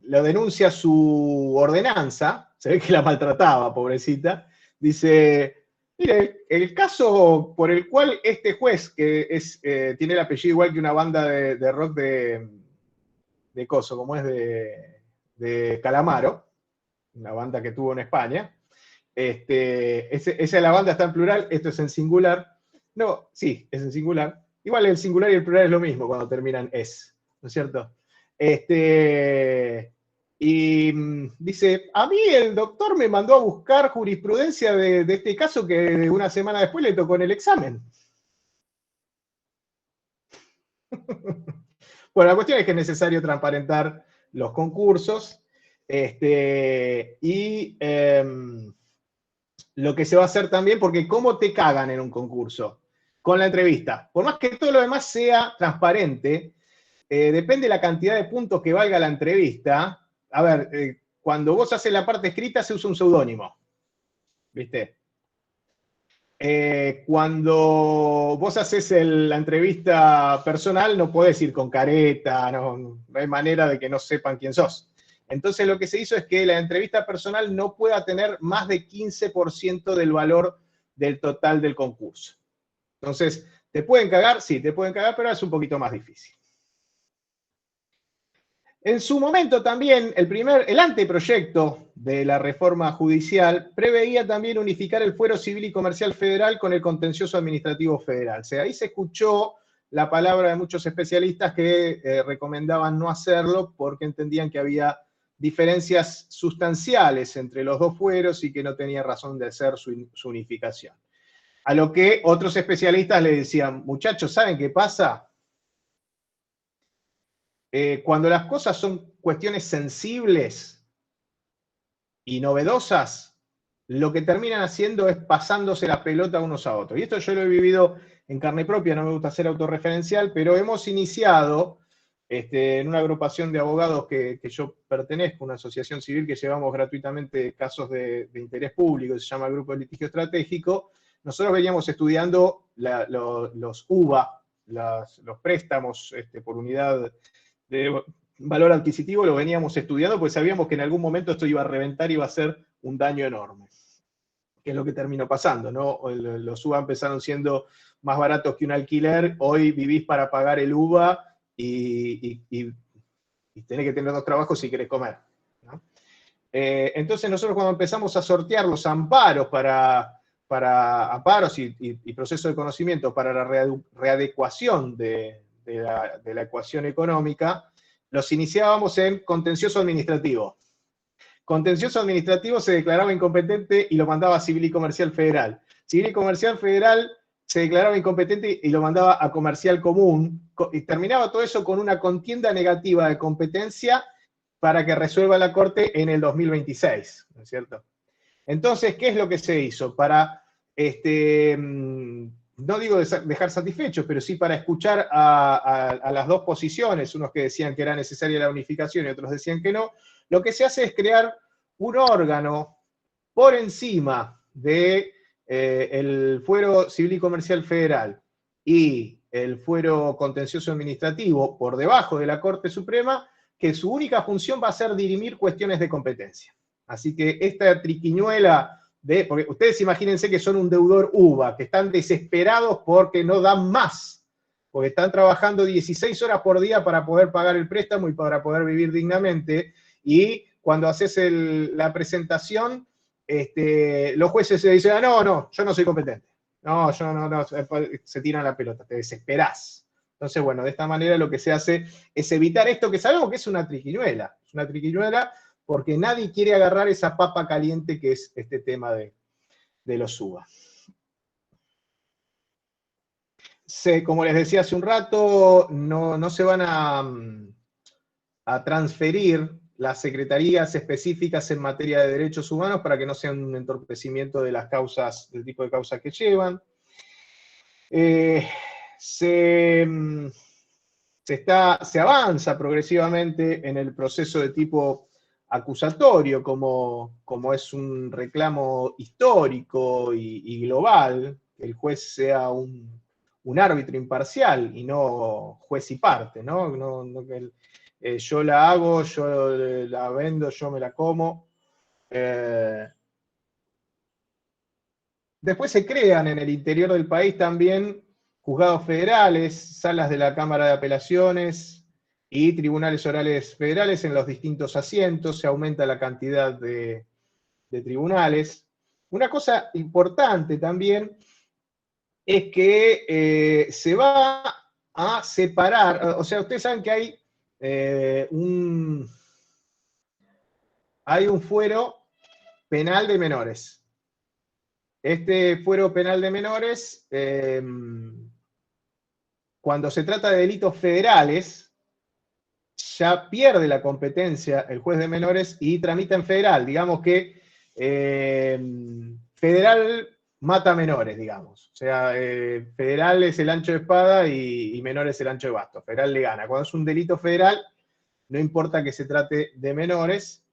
lo denuncia su ordenanza, se ve que la maltrataba, pobrecita. Dice, mire, el caso por el cual este juez, que tiene el apellido igual que una banda de rock de coso, como es de Calamaro, una banda que tuvo en España, esa de la banda está en plural, esto es en singular. No, sí, es en singular. Igual el singular y el plural es lo mismo cuando terminan es, ¿no es cierto? Y dice, a mí el doctor me mandó a buscar jurisprudencia de este caso que una semana después le tocó en el examen. Bueno, la cuestión es que es necesario transparentar los concursos y lo que se va a hacer también, porque ¿cómo te cagan en un concurso? Con la entrevista. Por más que todo lo demás sea transparente, depende de la cantidad de puntos que valga la entrevista. A ver, cuando vos haces la parte escrita se usa un seudónimo, ¿viste? Cuando vos haces la entrevista personal no podés ir con careta, no hay manera de que no sepan quién sos. Entonces lo que se hizo es que la entrevista personal no pueda tener más de 15% del valor del total del concurso. Entonces, ¿te pueden cagar? Sí, te pueden cagar, pero es un poquito más difícil. En su momento también, el anteproyecto de la reforma judicial preveía también unificar el fuero civil y comercial federal con el contencioso administrativo federal. O sea, ahí se escuchó la palabra de muchos especialistas que recomendaban no hacerlo porque entendían que había diferencias sustanciales entre los dos fueros y que no tenía razón de ser su unificación. A lo que otros especialistas le decían, muchachos, ¿saben qué pasa? Cuando las cosas son cuestiones sensibles y novedosas, lo que terminan haciendo es pasándose la pelota unos a otros. Y esto yo lo he vivido en carne propia, no me gusta ser autorreferencial, pero hemos iniciado en una agrupación de abogados que yo pertenezco, una asociación civil que llevamos gratuitamente casos de interés público, se llama Grupo de Litigio Estratégico. Nosotros veníamos estudiando los UVA, los préstamos por unidad de valor adquisitivo, lo veníamos estudiando porque sabíamos que en algún momento esto iba a reventar y iba a ser un daño enorme. Que es lo que terminó pasando, ¿no? Los UVA empezaron siendo más baratos que un alquiler, hoy vivís para pagar el UVA y tenés que tener dos trabajos si querés comer, ¿no? Entonces nosotros cuando empezamos a sortear los amparos para amparos y procesos de conocimiento para la readecuación de la ecuación económica, los iniciábamos en contencioso administrativo. Contencioso administrativo se declaraba incompetente y lo mandaba a Civil y Comercial Federal. Civil y Comercial Federal se declaraba incompetente y lo mandaba a Comercial Común, y terminaba todo eso con una contienda negativa de competencia para que resuelva la Corte en el 2026, ¿no es cierto? Entonces, ¿qué es lo que se hizo? Para no digo dejar satisfechos, pero sí para escuchar a las dos posiciones, unos que decían que era necesaria la unificación y otros decían que no, lo que se hace es crear un órgano por encima de el Fuero Civil y Comercial Federal y el Fuero Contencioso Administrativo por debajo de la Corte Suprema, que su única función va a ser dirimir cuestiones de competencia. Así que esta triquiñuela porque ustedes imagínense que son un deudor UVA, que están desesperados porque no dan más, porque están trabajando 16 horas por día para poder pagar el préstamo y para poder vivir dignamente, y cuando haces la presentación, los jueces se dicen, no, yo no soy competente. No, se tiran la pelota, te desesperás. Entonces, bueno, de esta manera lo que se hace es evitar esto, que sabemos que es una triquiñuela. Es una triquiñuela porque nadie quiere agarrar esa papa caliente que es este tema de los UBA. Como les decía hace un rato, no se van a transferir las secretarías específicas en materia de derechos humanos para que no sea un entorpecimiento de las causas, del tipo de causas que llevan. Se avanza progresivamente en el proceso de tipo acusatorio, como es un reclamo histórico y global, que el juez sea un árbitro imparcial y no juez y parte, ¿no? Yo la hago, yo la vendo, yo me la como. Después se crean en el interior del país también juzgados federales, salas de la Cámara de Apelaciones y tribunales orales federales en los distintos asientos, se aumenta la cantidad de tribunales. Una cosa importante también es que se va a separar, o sea, ustedes saben que hay un fuero penal de menores. Este fuero penal de menores, cuando se trata de delitos federales, ya pierde la competencia el juez de menores y tramita en federal. Digamos que federal mata menores, digamos. O sea, federal es el ancho de espada y menor es el ancho de basto. Federal le gana. Cuando es un delito federal, no importa que se trate de menores.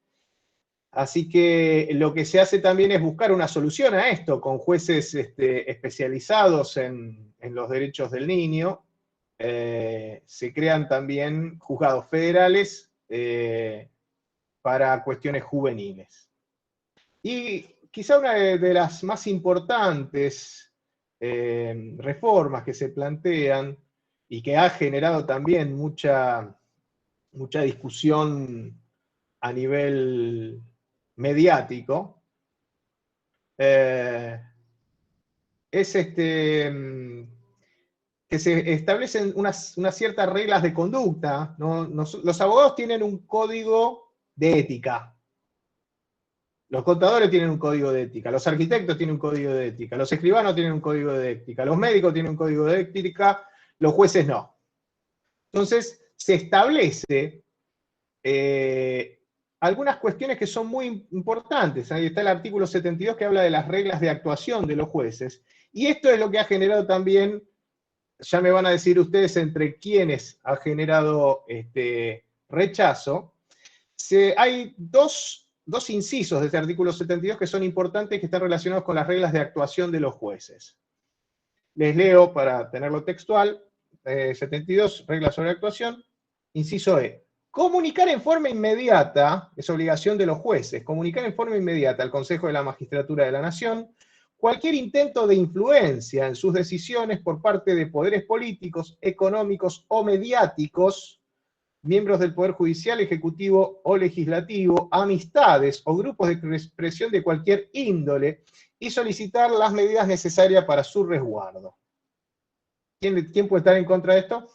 Así que lo que se hace también es buscar una solución a esto, con jueces especializados en los derechos del niño. Se crean también juzgados federales para cuestiones juveniles. Y quizá una de las más importantes reformas que se plantean y que ha generado también mucha discusión a nivel mediático, es que se establecen unas ciertas reglas de conducta, ¿no? Los abogados tienen un código de ética, los contadores tienen un código de ética, los arquitectos tienen un código de ética, los escribanos tienen un código de ética, los médicos tienen un código de ética, los jueces no. Entonces, se establece algunas cuestiones que son muy importantes. Ahí está el artículo 72 que habla de las reglas de actuación de los jueces. Y esto es lo que ha generado también, ya me van a decir ustedes entre quiénes ha generado rechazo. Hay dos incisos de este artículo 72 que son importantes, que están relacionados con las reglas de actuación de los jueces. Les leo para tenerlo textual. 72, reglas sobre actuación. Inciso E. Comunicar en forma inmediata, es obligación de los jueces, comunicar en forma inmediata al Consejo de la Magistratura de la Nación cualquier intento de influencia en sus decisiones por parte de poderes políticos, económicos o mediáticos, miembros del Poder Judicial, Ejecutivo o Legislativo, amistades o grupos de expresión de cualquier índole, y solicitar las medidas necesarias para su resguardo. ¿Quién puede estar en contra de esto?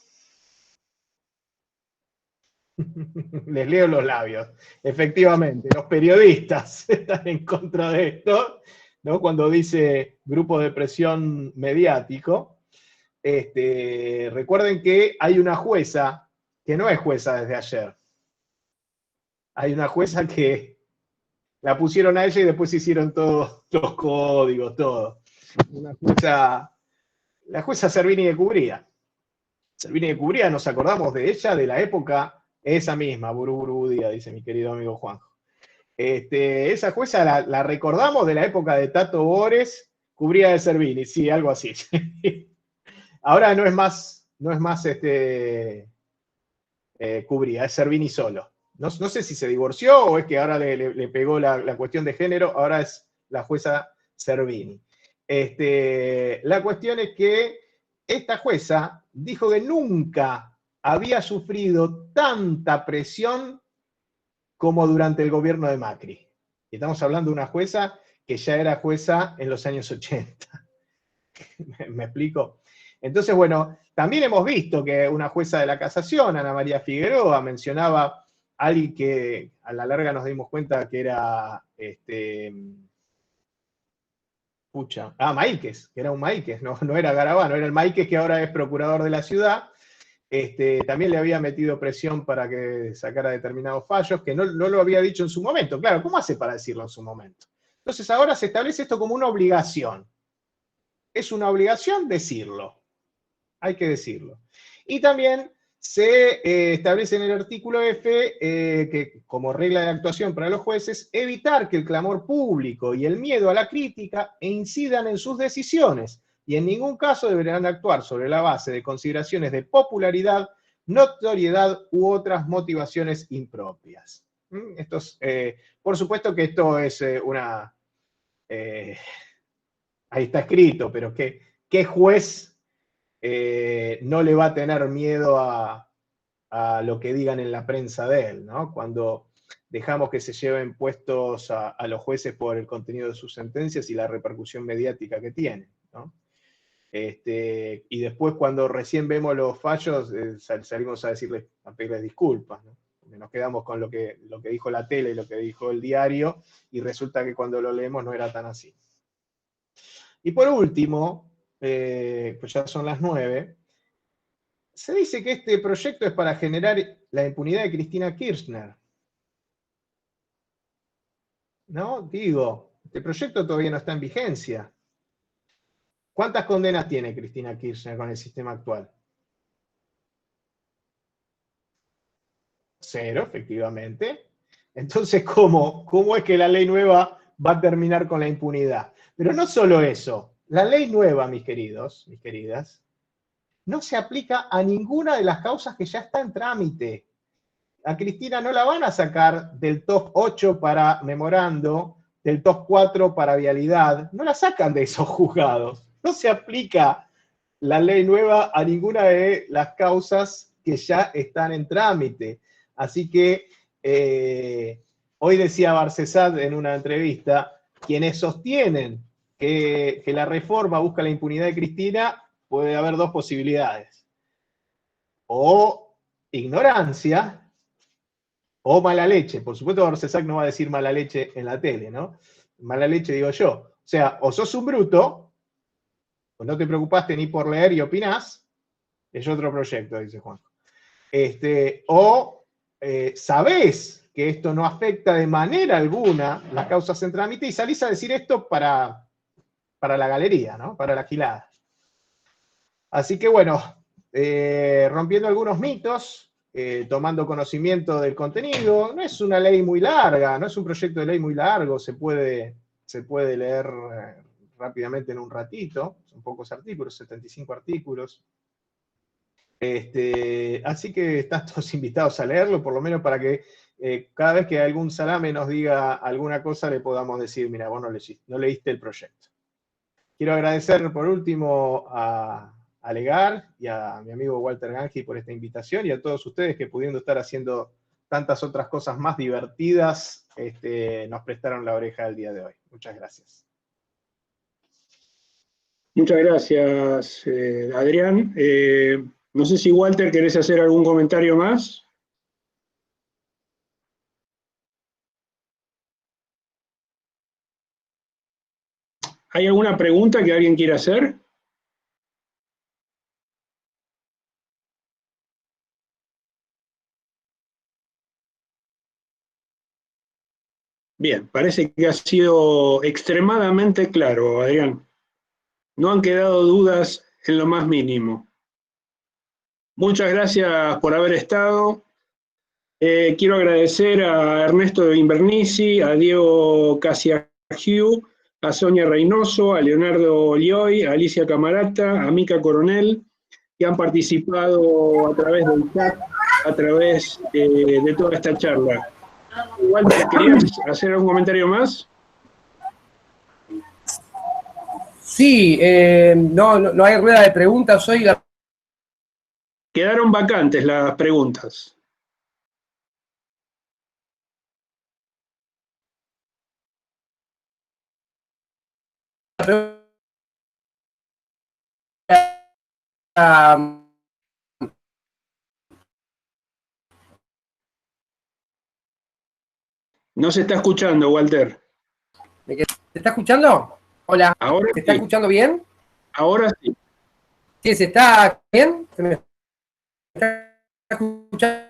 Les leo los labios. Efectivamente, los periodistas están en contra de esto, ¿no? Cuando dice grupo de presión mediático. Recuerden que hay una jueza que no es jueza desde ayer. Hay una jueza que la pusieron a ella y después hicieron todos los códigos, todo. Una jueza la jueza Servini de Cubría. Servini de Cubría, nos acordamos de ella de la época, esa misma, Burú Día, dice mi querido amigo Juanjo. Esa jueza la recordamos de la época de Tato Bores, Cubría de Servini, sí, algo así. Ahora no es más Cubría, es Servini solo. No sé si se divorció o es que ahora le pegó la cuestión de género, ahora es la jueza Servini. La cuestión es que esta jueza dijo que nunca había sufrido tanta presión como durante el gobierno de Macri. Y estamos hablando de una jueza que ya era jueza en los años 80. ¿Me explico? Entonces, bueno, también hemos visto que una jueza de la Casación, Ana María Figueroa, mencionaba a alguien que a la larga nos dimos cuenta que era Maíquez, que era un Maíquez, no era Garabano, era el Maíquez que ahora es procurador de la ciudad. También le había metido presión para que sacara determinados fallos, que no lo había dicho en su momento. Claro, ¿cómo hace para decirlo en su momento? Entonces ahora se establece esto como una obligación. Es una obligación decirlo. Hay que decirlo. Y también se establece en el artículo F que como regla de actuación para los jueces, evitar que el clamor público y el miedo a la crítica incidan en sus decisiones, y en ningún caso deberán actuar sobre la base de consideraciones de popularidad, notoriedad u otras motivaciones impropias. Por supuesto que esto es ahí está escrito, pero ¿qué juez no le va a tener miedo a lo que digan en la prensa de él, ¿no? Cuando dejamos que se lleven puestos a los jueces por el contenido de sus sentencias y la repercusión mediática que tienen, ¿no? Y después cuando recién vemos los fallos, salimos a pedirles disculpas, ¿no? Porque nos quedamos con lo que dijo la tele y lo que dijo el diario, y resulta que cuando lo leemos no era tan así. Y por último, pues ya son las 9, se dice que este proyecto es para generar la impunidad de Cristina Kirchner. ¿No? Digo, este proyecto todavía no está en vigencia. ¿Cuántas condenas tiene Cristina Kirchner con el sistema actual? 0, efectivamente. Entonces, ¿cómo es que la ley nueva va a terminar con la impunidad? Pero no solo eso. La ley nueva, mis queridos, mis queridas, no se aplica a ninguna de las causas que ya está en trámite. A Cristina no la van a sacar del top 8 para memorando, del top 4 para vialidad. No la sacan de esos juzgados. No se aplica la ley nueva a ninguna de las causas que ya están en trámite. Así que hoy decía Barcesat en una entrevista, quienes sostienen que la reforma busca la impunidad de Cristina, puede haber dos posibilidades. O ignorancia, o mala leche. Por supuesto, Barcesat no va a decir mala leche en la tele, ¿no? Mala leche digo yo. O sea, o sos un bruto, o no te preocupaste ni por leer y opinás, es otro proyecto, dice Juan. O sabés que esto no afecta de manera alguna las causas en trámite y salís a decir esto para la galería, ¿no? Para la gilada. Así que bueno, rompiendo algunos mitos, tomando conocimiento del contenido, no es una ley muy larga, no es un proyecto de ley muy largo, se puede leer rápidamente en un ratito, son pocos artículos, 75 artículos. Así que están todos invitados a leerlo, por lo menos para que cada vez que algún salame nos diga alguna cosa le podamos decir, mira, vos no leíste el proyecto. Quiero agradecer por último a Legar y a mi amigo Walter Gangi por esta invitación y a todos ustedes que pudiendo estar haciendo tantas otras cosas más divertidas, nos prestaron la oreja el día de hoy. Muchas gracias. Muchas gracias, Adrián. No sé si Walter querés hacer algún comentario más. ¿Hay alguna pregunta que alguien quiera hacer? Bien, parece que ha sido extremadamente claro, Adrián. No han quedado dudas en lo más mínimo. Muchas gracias por haber estado. Quiero agradecer a Ernesto Invernici, a Diego Casiagiu, a Sonia Reynoso, a Leonardo Lioy, a Alicia Camarata, a Mica Coronel, que han participado a través del chat, a través de toda esta charla. Walter, ¿querías hacer algún comentario más? Sí, no hay rueda de preguntas hoy. Quedaron vacantes las preguntas. No se está escuchando, Walter. ¿Se está escuchando? Hola. Ahora ¿Se está escuchando bien? Ahora sí. Sí, ¿se está bien? ¿Se me está escuchando?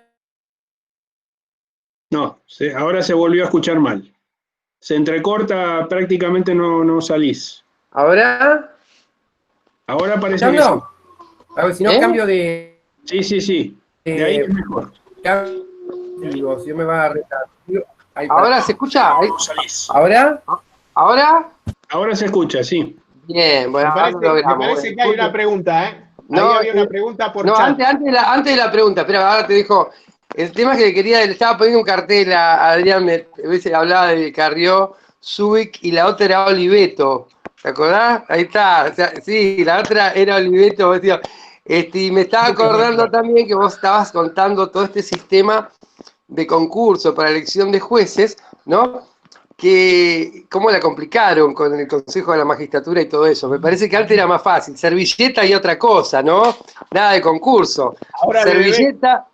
No, ahora se volvió a escuchar mal. Se entrecorta, prácticamente no salís. ¿Ahora? Ahora parece que sí. A ver, si no cambio de... Sí. De ahí es mejor. Digo, si no me va a retar. ¿Ahora se escucha? ¿Ahora? ¿Ahora? Ahora se escucha, sí. Bien, bueno, me parece que hay una pregunta, ¿eh? No, ahí había una pregunta por chat. Antes de la pregunta, espera, ahora te dejo. El tema es que le estaba poniendo un cartel a Adrián, a veces hablaba de Carrió, Zubik y la otra era Oliveto. ¿Te acordás? Ahí está. O sea, sí, la otra era Oliveto. Y me estaba acordando también que vos estabas contando todo este sistema de concurso para elección de jueces, ¿no? Que cómo la complicaron con el Consejo de la Magistratura y todo eso. Me parece que antes era más fácil. Servilleta y otra cosa, ¿no? Nada de concurso. Ahora servilleta.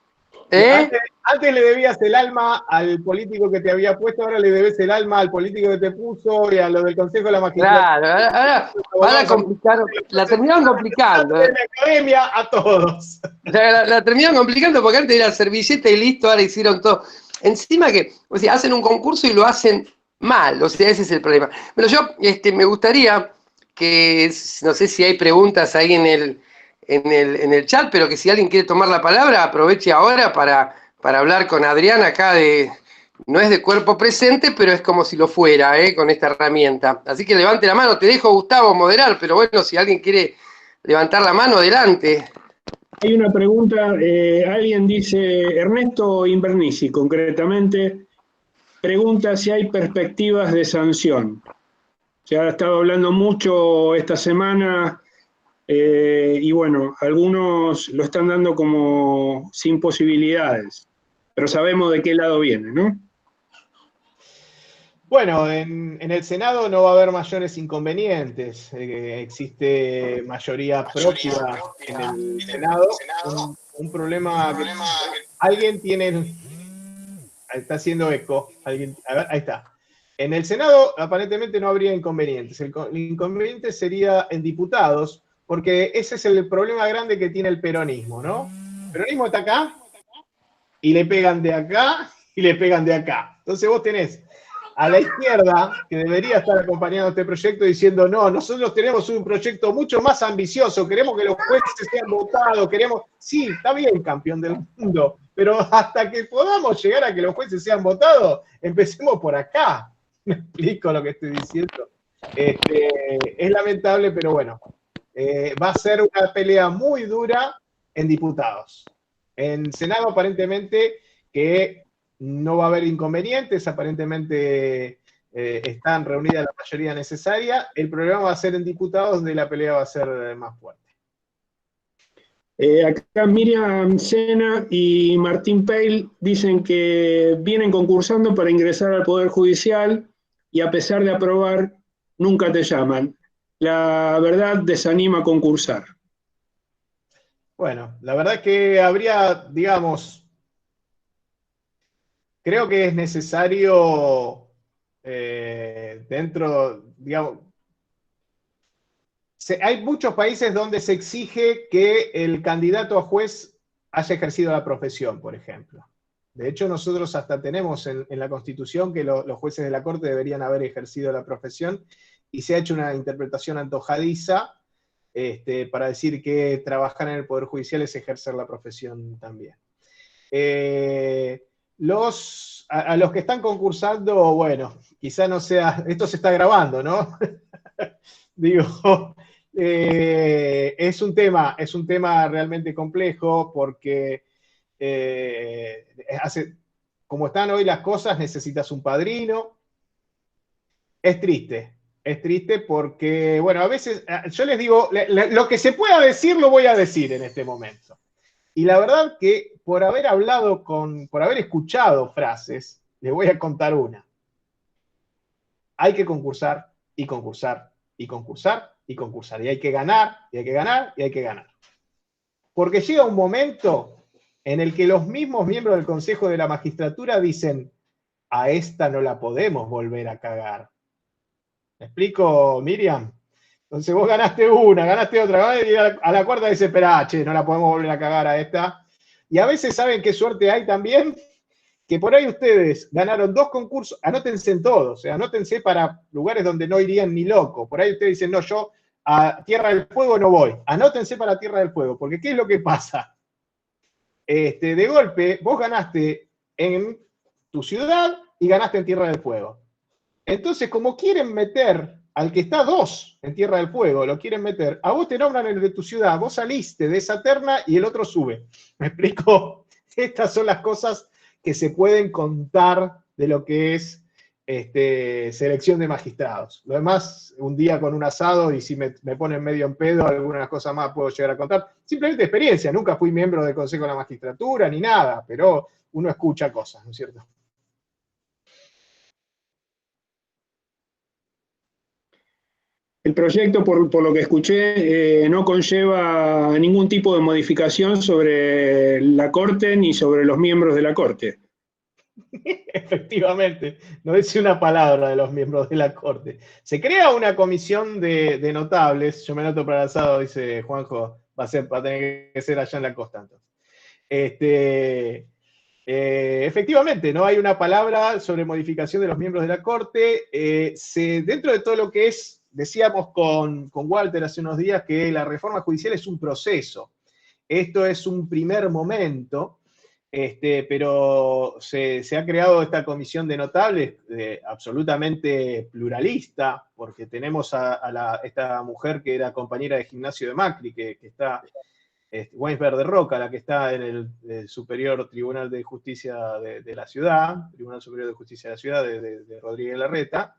Antes le debías el alma al político que te había puesto, ahora le debes el alma al político que te puso y a lo del Consejo de la Magistratura. Claro, ahora complicaron, la terminaron complicando. De la academia a todos. La terminaron complicando porque antes era servilleta y listo, ahora hicieron todo. Encima que, o sea, hacen un concurso y lo hacen mal, o sea, ese es el problema. Pero yo me gustaría que, no sé si hay preguntas ahí en el chat, pero que si alguien quiere tomar la palabra, aproveche ahora para hablar con Adrián acá no es de cuerpo presente, pero es como si lo fuera, con esta herramienta. Así que levante la mano, te dejo, Gustavo, moderar, pero bueno, si alguien quiere levantar la mano, adelante. Hay una pregunta, alguien dice, Ernesto Invernici, concretamente, pregunta si hay perspectivas de sanción. Se ha estado hablando mucho esta semana y bueno, algunos lo están dando como sin posibilidades, pero sabemos de qué lado viene, ¿no? Bueno, en el Senado no va a haber mayores inconvenientes. Existe mayoría propia en el Senado. Un problema que alguien tiene... Está haciendo eco. A ver, ahí está. En el Senado aparentemente no habría inconvenientes. El inconveniente sería en diputados, porque ese es el problema grande que tiene el peronismo, ¿no? El peronismo está acá y le pegan de acá y le pegan de acá. Entonces vos tenés a la izquierda, que debería estar acompañando este proyecto, diciendo, no, nosotros tenemos un proyecto mucho más ambicioso, queremos que los jueces sean votados, sí, está bien, campeón del mundo, pero hasta que podamos llegar a que los jueces sean votados, empecemos por acá. ¿Me explico lo que estoy diciendo? Es lamentable, pero bueno, va a ser una pelea muy dura en diputados. En Senado, aparentemente, que no va a haber inconvenientes, aparentemente están reunidas la mayoría necesaria. El problema va a ser en diputados, donde la pelea va a ser más fuerte. Acá Miriam Sena y Martín Peil dicen que vienen concursando para ingresar al Poder Judicial y a pesar de aprobar, nunca te llaman. La verdad desanima concursar. Bueno, la verdad que habría, digamos, creo que es necesario digamos, hay muchos países donde se exige que el candidato a juez haya ejercido la profesión, por ejemplo. De hecho, nosotros hasta tenemos en la Constitución que los jueces de la Corte deberían haber ejercido la profesión y se ha hecho una interpretación antojadiza para decir que trabajar en el Poder Judicial es ejercer la profesión también. A los que están concursando, bueno, quizá no sea, esto se está grabando, ¿no? Digo, es un tema realmente complejo porque como están hoy las cosas, necesitas un padrino. Es triste porque, bueno, a veces, yo les digo, lo que se pueda decir lo voy a decir en este momento. Y la verdad que por haber escuchado frases, les voy a contar una. Hay que concursar y concursar y concursar y concursar. Y hay que ganar, y hay que ganar, y hay que ganar. Porque llega un momento en el que los mismos miembros del Consejo de la Magistratura dicen, a esta no la podemos volver a cagar. ¿Me explico, Miriam? Entonces vos ganaste una, ganaste otra, y a la cuarta dice, esperá, che, no la podemos volver a cagar a esta. Y a veces, ¿saben qué suerte hay también? Que por ahí ustedes ganaron 2 concursos, anótense en todos, anótense para lugares donde no irían ni loco. Por ahí ustedes dicen, no, yo a Tierra del Fuego no voy. Anótense para Tierra del Fuego, porque ¿qué es lo que pasa? De golpe, vos ganaste en tu ciudad y ganaste en Tierra del Fuego. Entonces, como quieren meter al que está 2 en Tierra del Fuego, lo quieren meter, a vos te nombran el de tu ciudad, vos saliste de esa terna y el otro sube. ¿Me explico? Estas son las cosas que se pueden contar de lo que es selección de magistrados. Lo demás, un día con un asado, y si me ponen medio en pedo, algunas cosas más puedo llegar a contar. Simplemente experiencia, nunca fui miembro del Consejo de la Magistratura, ni nada, pero uno escucha cosas, ¿no es cierto? El proyecto, por lo que escuché, no conlleva ningún tipo de modificación sobre la Corte ni sobre los miembros de la Corte. Efectivamente, no dice una palabra de los miembros de la Corte. Se crea una comisión de notables, yo me anoto para el asado, dice Juanjo, va a tener que ser allá en la costa. Efectivamente, no hay una palabra sobre modificación de los miembros de la Corte. Dentro de todo lo que es, decíamos con Walter hace unos días, que la reforma judicial es un proceso. Esto es un primer momento, pero se ha creado esta comisión de notables absolutamente pluralista, porque tenemos a esta mujer que era compañera de gimnasio de Macri, que está, Weinsberg de Roca, la que está en el Superior Tribunal de Justicia de la Ciudad, Tribunal Superior de Justicia de la Ciudad, de Rodríguez Larreta.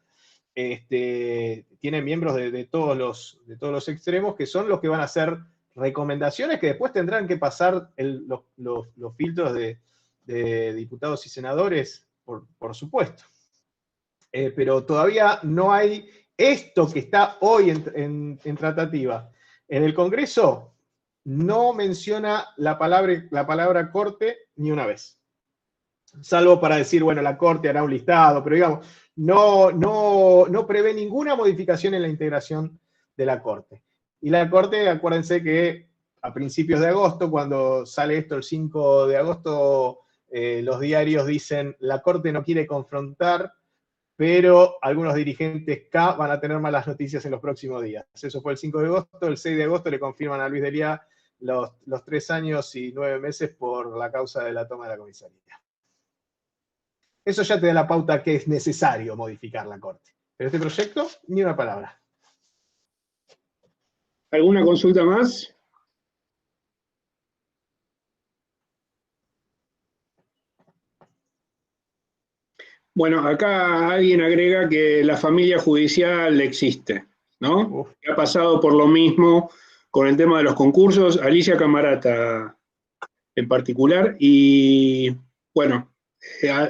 Tiene miembros de todos los extremos, que son los que van a hacer recomendaciones que después tendrán que pasar los filtros de diputados y senadores, por supuesto. Pero todavía no hay esto que está hoy en tratativa. En el Congreso no menciona la palabra Corte ni una vez. Salvo para decir, bueno, la Corte hará un listado, pero digamos, no prevé ninguna modificación en la integración de la Corte. Y la Corte, acuérdense que a principios de agosto, cuando sale esto el 5 de agosto, los diarios dicen, la Corte no quiere confrontar, pero algunos dirigentes K van a tener malas noticias en los próximos días. Eso fue el 5 de agosto, el 6 de agosto le confirman a Luis Delia los 3 años y 9 meses por la causa de la toma de la comisaría. Eso ya te da la pauta que es necesario modificar la Corte. Pero este proyecto, ni una palabra. ¿Alguna consulta más? Bueno, acá alguien agrega que la familia judicial existe, ¿no? Ha pasado por lo mismo con el tema de los concursos, Alicia Camarata en particular, y bueno,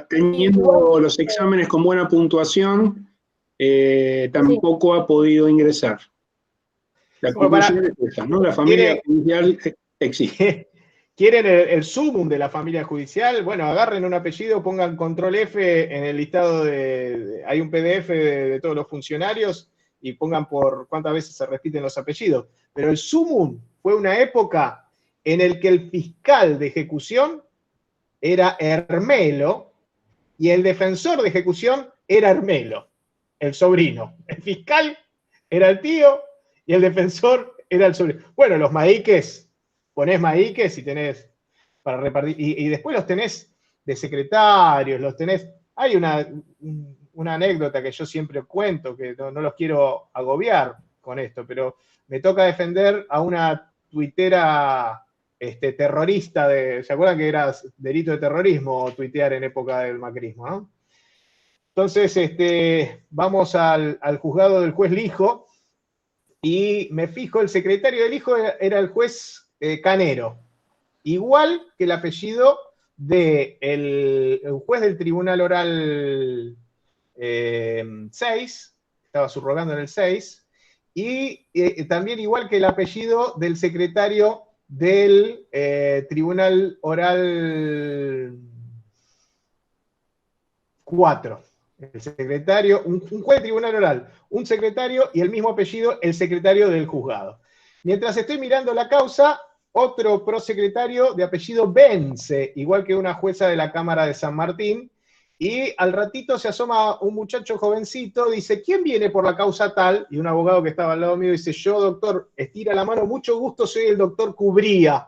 teniendo los exámenes con buena puntuación, tampoco ha podido ingresar. La conclusión es esa, ¿no? La familia judicial existe. ¿Quieren el sumum de la familia judicial? Bueno, agarren un apellido, pongan control F en el listado hay un PDF de todos los funcionarios y pongan por cuántas veces se repiten los apellidos. Pero el sumum fue una época en el que el fiscal de ejecución era Hermelo y el defensor de ejecución era Hermelo, el sobrino. El fiscal era el tío y el defensor era el sobre. Bueno, los maíques, ponés maíques y tenés para repartir, y después los tenés de secretarios, los tenés. Hay una anécdota que yo siempre cuento, que no los quiero agobiar con esto, pero me toca defender a una tuitera terrorista, ¿se acuerdan que era delito de terrorismo tuitear en época del macrismo, ¿no? Entonces, vamos al juzgado del juez Lijo, y me fijo, el secretario del Lijo era el juez Canero, igual que el apellido del juez del Tribunal Oral 6, estaba subrogando en el 6, y también igual que el apellido del secretario del Tribunal Oral 4. El secretario, un juez de tribunal oral, un secretario y el mismo apellido, el secretario del juzgado. Mientras estoy mirando la causa, otro prosecretario de apellido Vence, igual que una jueza de la Cámara de San Martín, y al ratito se asoma un muchacho jovencito, dice, ¿quién viene por la causa tal? Y un abogado que estaba al lado mío dice, yo, doctor, estira la mano, mucho gusto, soy el doctor Cubría.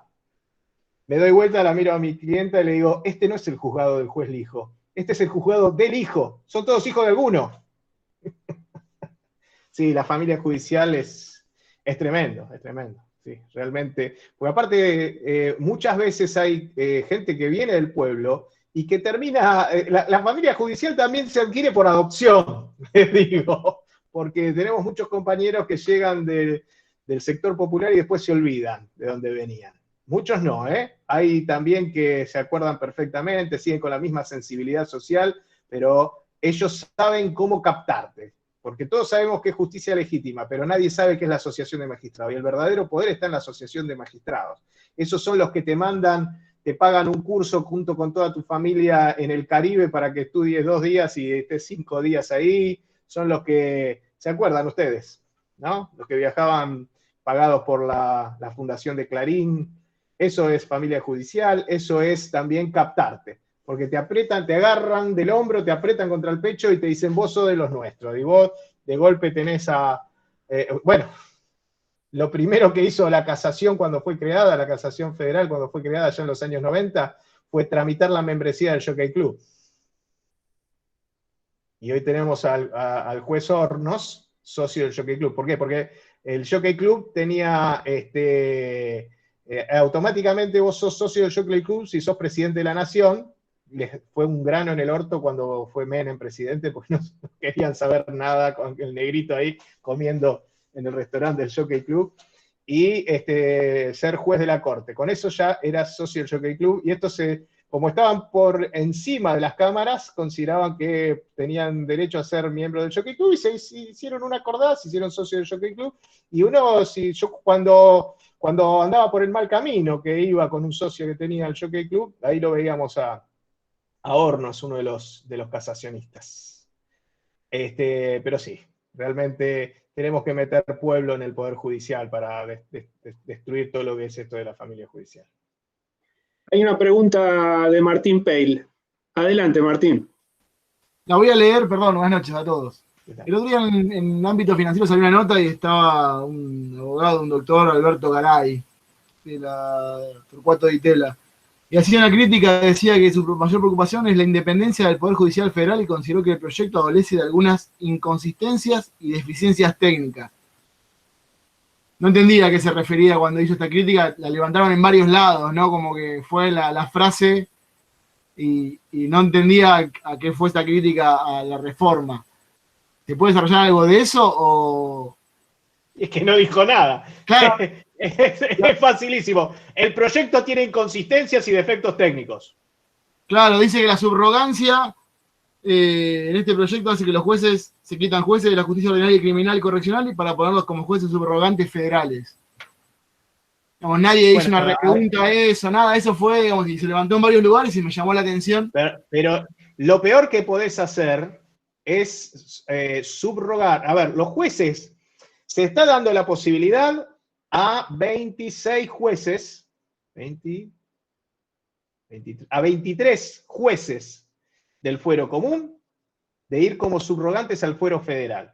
Me doy vuelta, la miro a mi clienta y le digo, este no es el juzgado del juez Lijo. Este es el juzgado del hijo. Son todos hijos de alguno. Sí, la familia judicial es tremendo, es tremendo. Sí, realmente. Porque aparte, muchas veces hay gente que viene del pueblo y que termina. La familia judicial también se adquiere por adopción, les digo. Porque tenemos muchos compañeros que llegan del sector popular y después se olvidan de dónde venían. Muchos no, ¿eh? Hay también que se acuerdan perfectamente, siguen con la misma sensibilidad social, pero ellos saben cómo captarte. Porque todos sabemos que es justicia legítima, pero nadie sabe qué es la asociación de magistrados. Y el verdadero poder está en la asociación de magistrados. Esos son los que te mandan, te pagan un curso junto con toda tu familia en el Caribe para que estudies 2 días y estés 5 días ahí. Son los que, ¿se acuerdan ustedes? ¿No? Los que viajaban pagados por la Fundación de Clarín. Eso es familia judicial, eso es también captarte, porque te aprietan, te agarran del hombro, te aprietan contra el pecho y te dicen, vos sos de los nuestros, y vos de golpe tenés bueno, lo primero que hizo la casación cuando fue creada, la casación federal cuando fue creada ya en los años 90, fue tramitar la membresía del Jockey Club. Y hoy tenemos al juez Hornos, socio del Jockey Club. ¿Por qué? Porque el Jockey Club tenía automáticamente vos sos socio del Jockey Club si sos presidente de la nación. Les fue un grano en el orto cuando fue Menem presidente, porque no querían saber nada con el negrito ahí comiendo en el restaurante del Jockey Club. Y ser juez de la corte. Con eso ya eras socio del Jockey Club, y esto como estaban por encima de las cámaras, consideraban que tenían derecho a ser miembro del Jockey Club, y se hicieron una acordada, se hicieron socio del Jockey Club, y yo cuando andaba por el mal camino, que iba con un socio que tenía el Jockey Club, ahí lo veíamos a Hornos, uno de los casacionistas. Pero sí, realmente tenemos que meter pueblo en el Poder Judicial para destruir todo lo que es esto de la familia judicial. Hay una pregunta de Martín Peil. Adelante, Martín. La voy a leer, perdón, buenas noches a todos. El otro día en ámbito financiero salió una nota y estaba un abogado, un doctor, Alberto Garay, de la Torcuato Di Tella, y hacía una crítica, decía que su mayor preocupación es la independencia del Poder Judicial Federal y consideró que el proyecto adolece de algunas inconsistencias y deficiencias técnicas. No entendía a qué se refería cuando hizo esta crítica, la levantaron en varios lados, ¿no? Como que fue la frase y no entendía a qué fue esta crítica a la reforma. ¿Se puede desarrollar algo de eso o...? Es que no dijo nada. Claro. Es facilísimo. El proyecto tiene inconsistencias y defectos técnicos. Claro, dice que la subrogancia en este proyecto hace que los jueces se quitan jueces de la justicia ordinaria y criminal y correccional y para ponerlos como jueces subrogantes federales. Digamos, nadie hizo una repregunta a eso, nada, eso fue, digamos, y se levantó en varios lugares y me llamó la atención. Pero lo peor que podés hacer es subrogar. A ver, los jueces, se está dando la posibilidad a 26 jueces, a 23 jueces del fuero común de ir como subrogantes al fuero federal.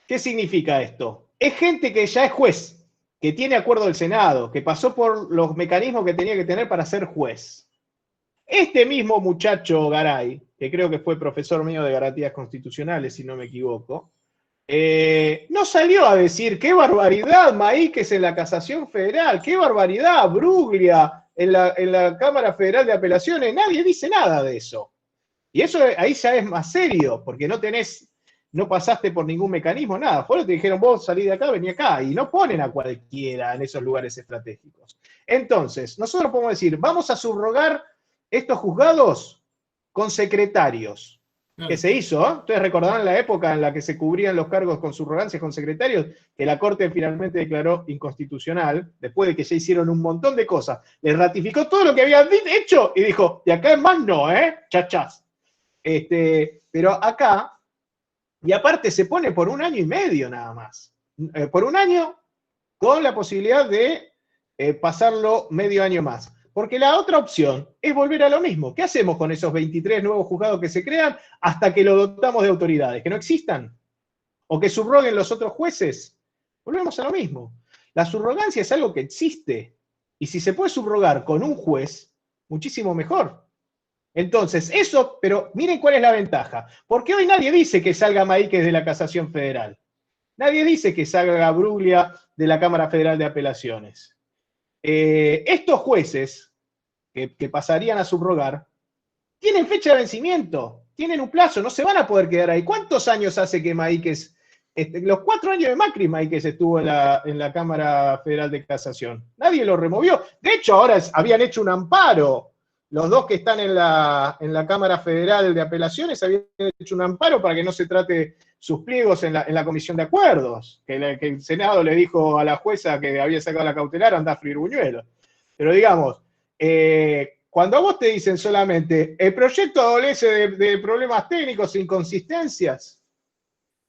¿Qué significa esto? es gente que ya es juez, que tiene acuerdo del Senado, que pasó por los mecanismos que tenía que tener para ser juez. Este mismo muchacho Garay, que creo que fue profesor mío de garantías constitucionales, si no me equivoco, no salió a decir qué barbaridad Maíquez en la Casación Federal, qué barbaridad Bruglia en la Cámara Federal de Apelaciones, nadie dice nada de eso. Y eso ahí ya es más serio, porque no pasaste por ningún mecanismo, nada. Fueron te dijeron, vos salí de acá, vení acá, y no ponen a cualquiera en esos lugares estratégicos. Entonces, nosotros podemos decir, vamos a subrogar estos juzgados con secretarios. Que se hizo, ¿eh? Ustedes recordarán la época en la que se cubrían los cargos con subrogancias con secretarios, que la Corte finalmente declaró inconstitucional, después de que ya hicieron un montón de cosas. Les ratificó todo lo que habían hecho y dijo, de acá en más no, chachás. Pero acá, y aparte se pone por 1 año y medio nada más. Por 1 año, con la posibilidad de pasarlo medio año más. Porque la otra opción es volver a lo mismo. ¿Qué hacemos con esos 23 nuevos juzgados que se crean hasta que lo dotamos de autoridades? ¿Que no existan? ¿O que subroguen los otros jueces? Volvemos a lo mismo. La subrogancia es algo que existe. Y si se puede subrogar con un juez, muchísimo mejor. Entonces, eso, pero miren cuál es la ventaja. Porque hoy nadie dice que salga Maíquez de la Casación Federal. Nadie dice que salga Bruglia de la Cámara Federal de Apelaciones. Estos jueces que pasarían a subrogar tienen fecha de vencimiento, tienen un plazo, no se van a poder quedar ahí. ¿Cuántos años hace que Maíquez, los 4 años de Macri, Maíquez estuvo en la Cámara Federal de Casación? Nadie lo removió. De hecho, ahora habían hecho un amparo. Los dos que están en la Cámara Federal de Apelaciones habían hecho un amparo para que no se trate sus pliegos en la Comisión de Acuerdos, que el Senado le dijo a la jueza que había sacado la cautelar, andá a freír buñuelos. Pero digamos, cuando a vos te dicen solamente, el proyecto adolece de problemas técnicos e inconsistencias,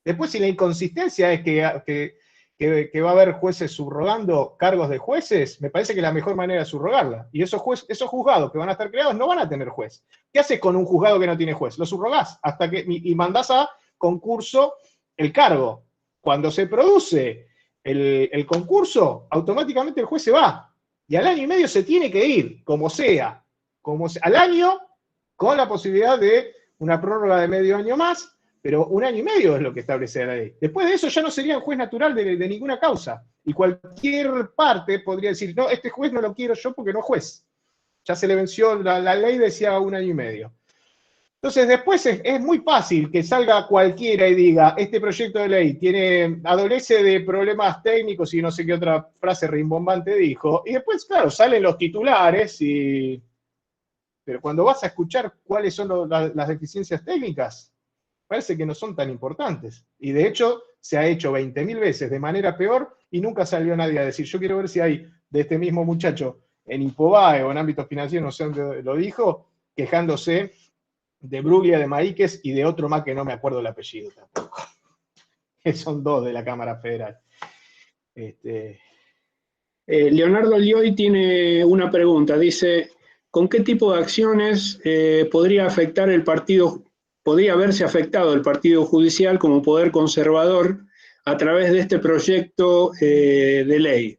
después si la inconsistencia es que va a haber jueces subrogando cargos de jueces, me parece que la mejor manera es subrogarla. Y esos juzgados que van a estar creados no van a tener juez. ¿Qué haces con un juzgado que no tiene juez? Lo subrogás y mandás a concurso el cargo. Cuando se produce el concurso, automáticamente el juez se va. Y al año y medio se tiene que ir, como sea. Al año, con la posibilidad de una prórroga de medio año más, pero 1 año y medio es lo que establece la ley. Después de eso ya no sería un juez natural de ninguna causa. Y cualquier parte podría decir, no, este juez no lo quiero yo porque no es juez. Ya se le venció, la ley decía 1 año y medio. Entonces después es muy fácil que salga cualquiera y diga, este proyecto de ley adolece de problemas técnicos y no sé qué otra frase rimbombante dijo. Y después, claro, salen los titulares pero cuando vas a escuchar cuáles son las deficiencias técnicas, parece que no son tan importantes. Y de hecho, se ha hecho 20.000 veces de manera peor y nunca salió nadie a decir, yo quiero ver si hay de este mismo muchacho en Infobae o en ámbito financiero, no sé dónde lo dijo, quejándose de Bruglia, de Maíquez y de otro más que no me acuerdo el apellido tampoco. Que son 2 de la Cámara Federal. Leonardo Lioy tiene una pregunta. Dice, ¿con qué tipo de acciones podría verse afectado el partido judicial como poder conservador a través de este proyecto de ley?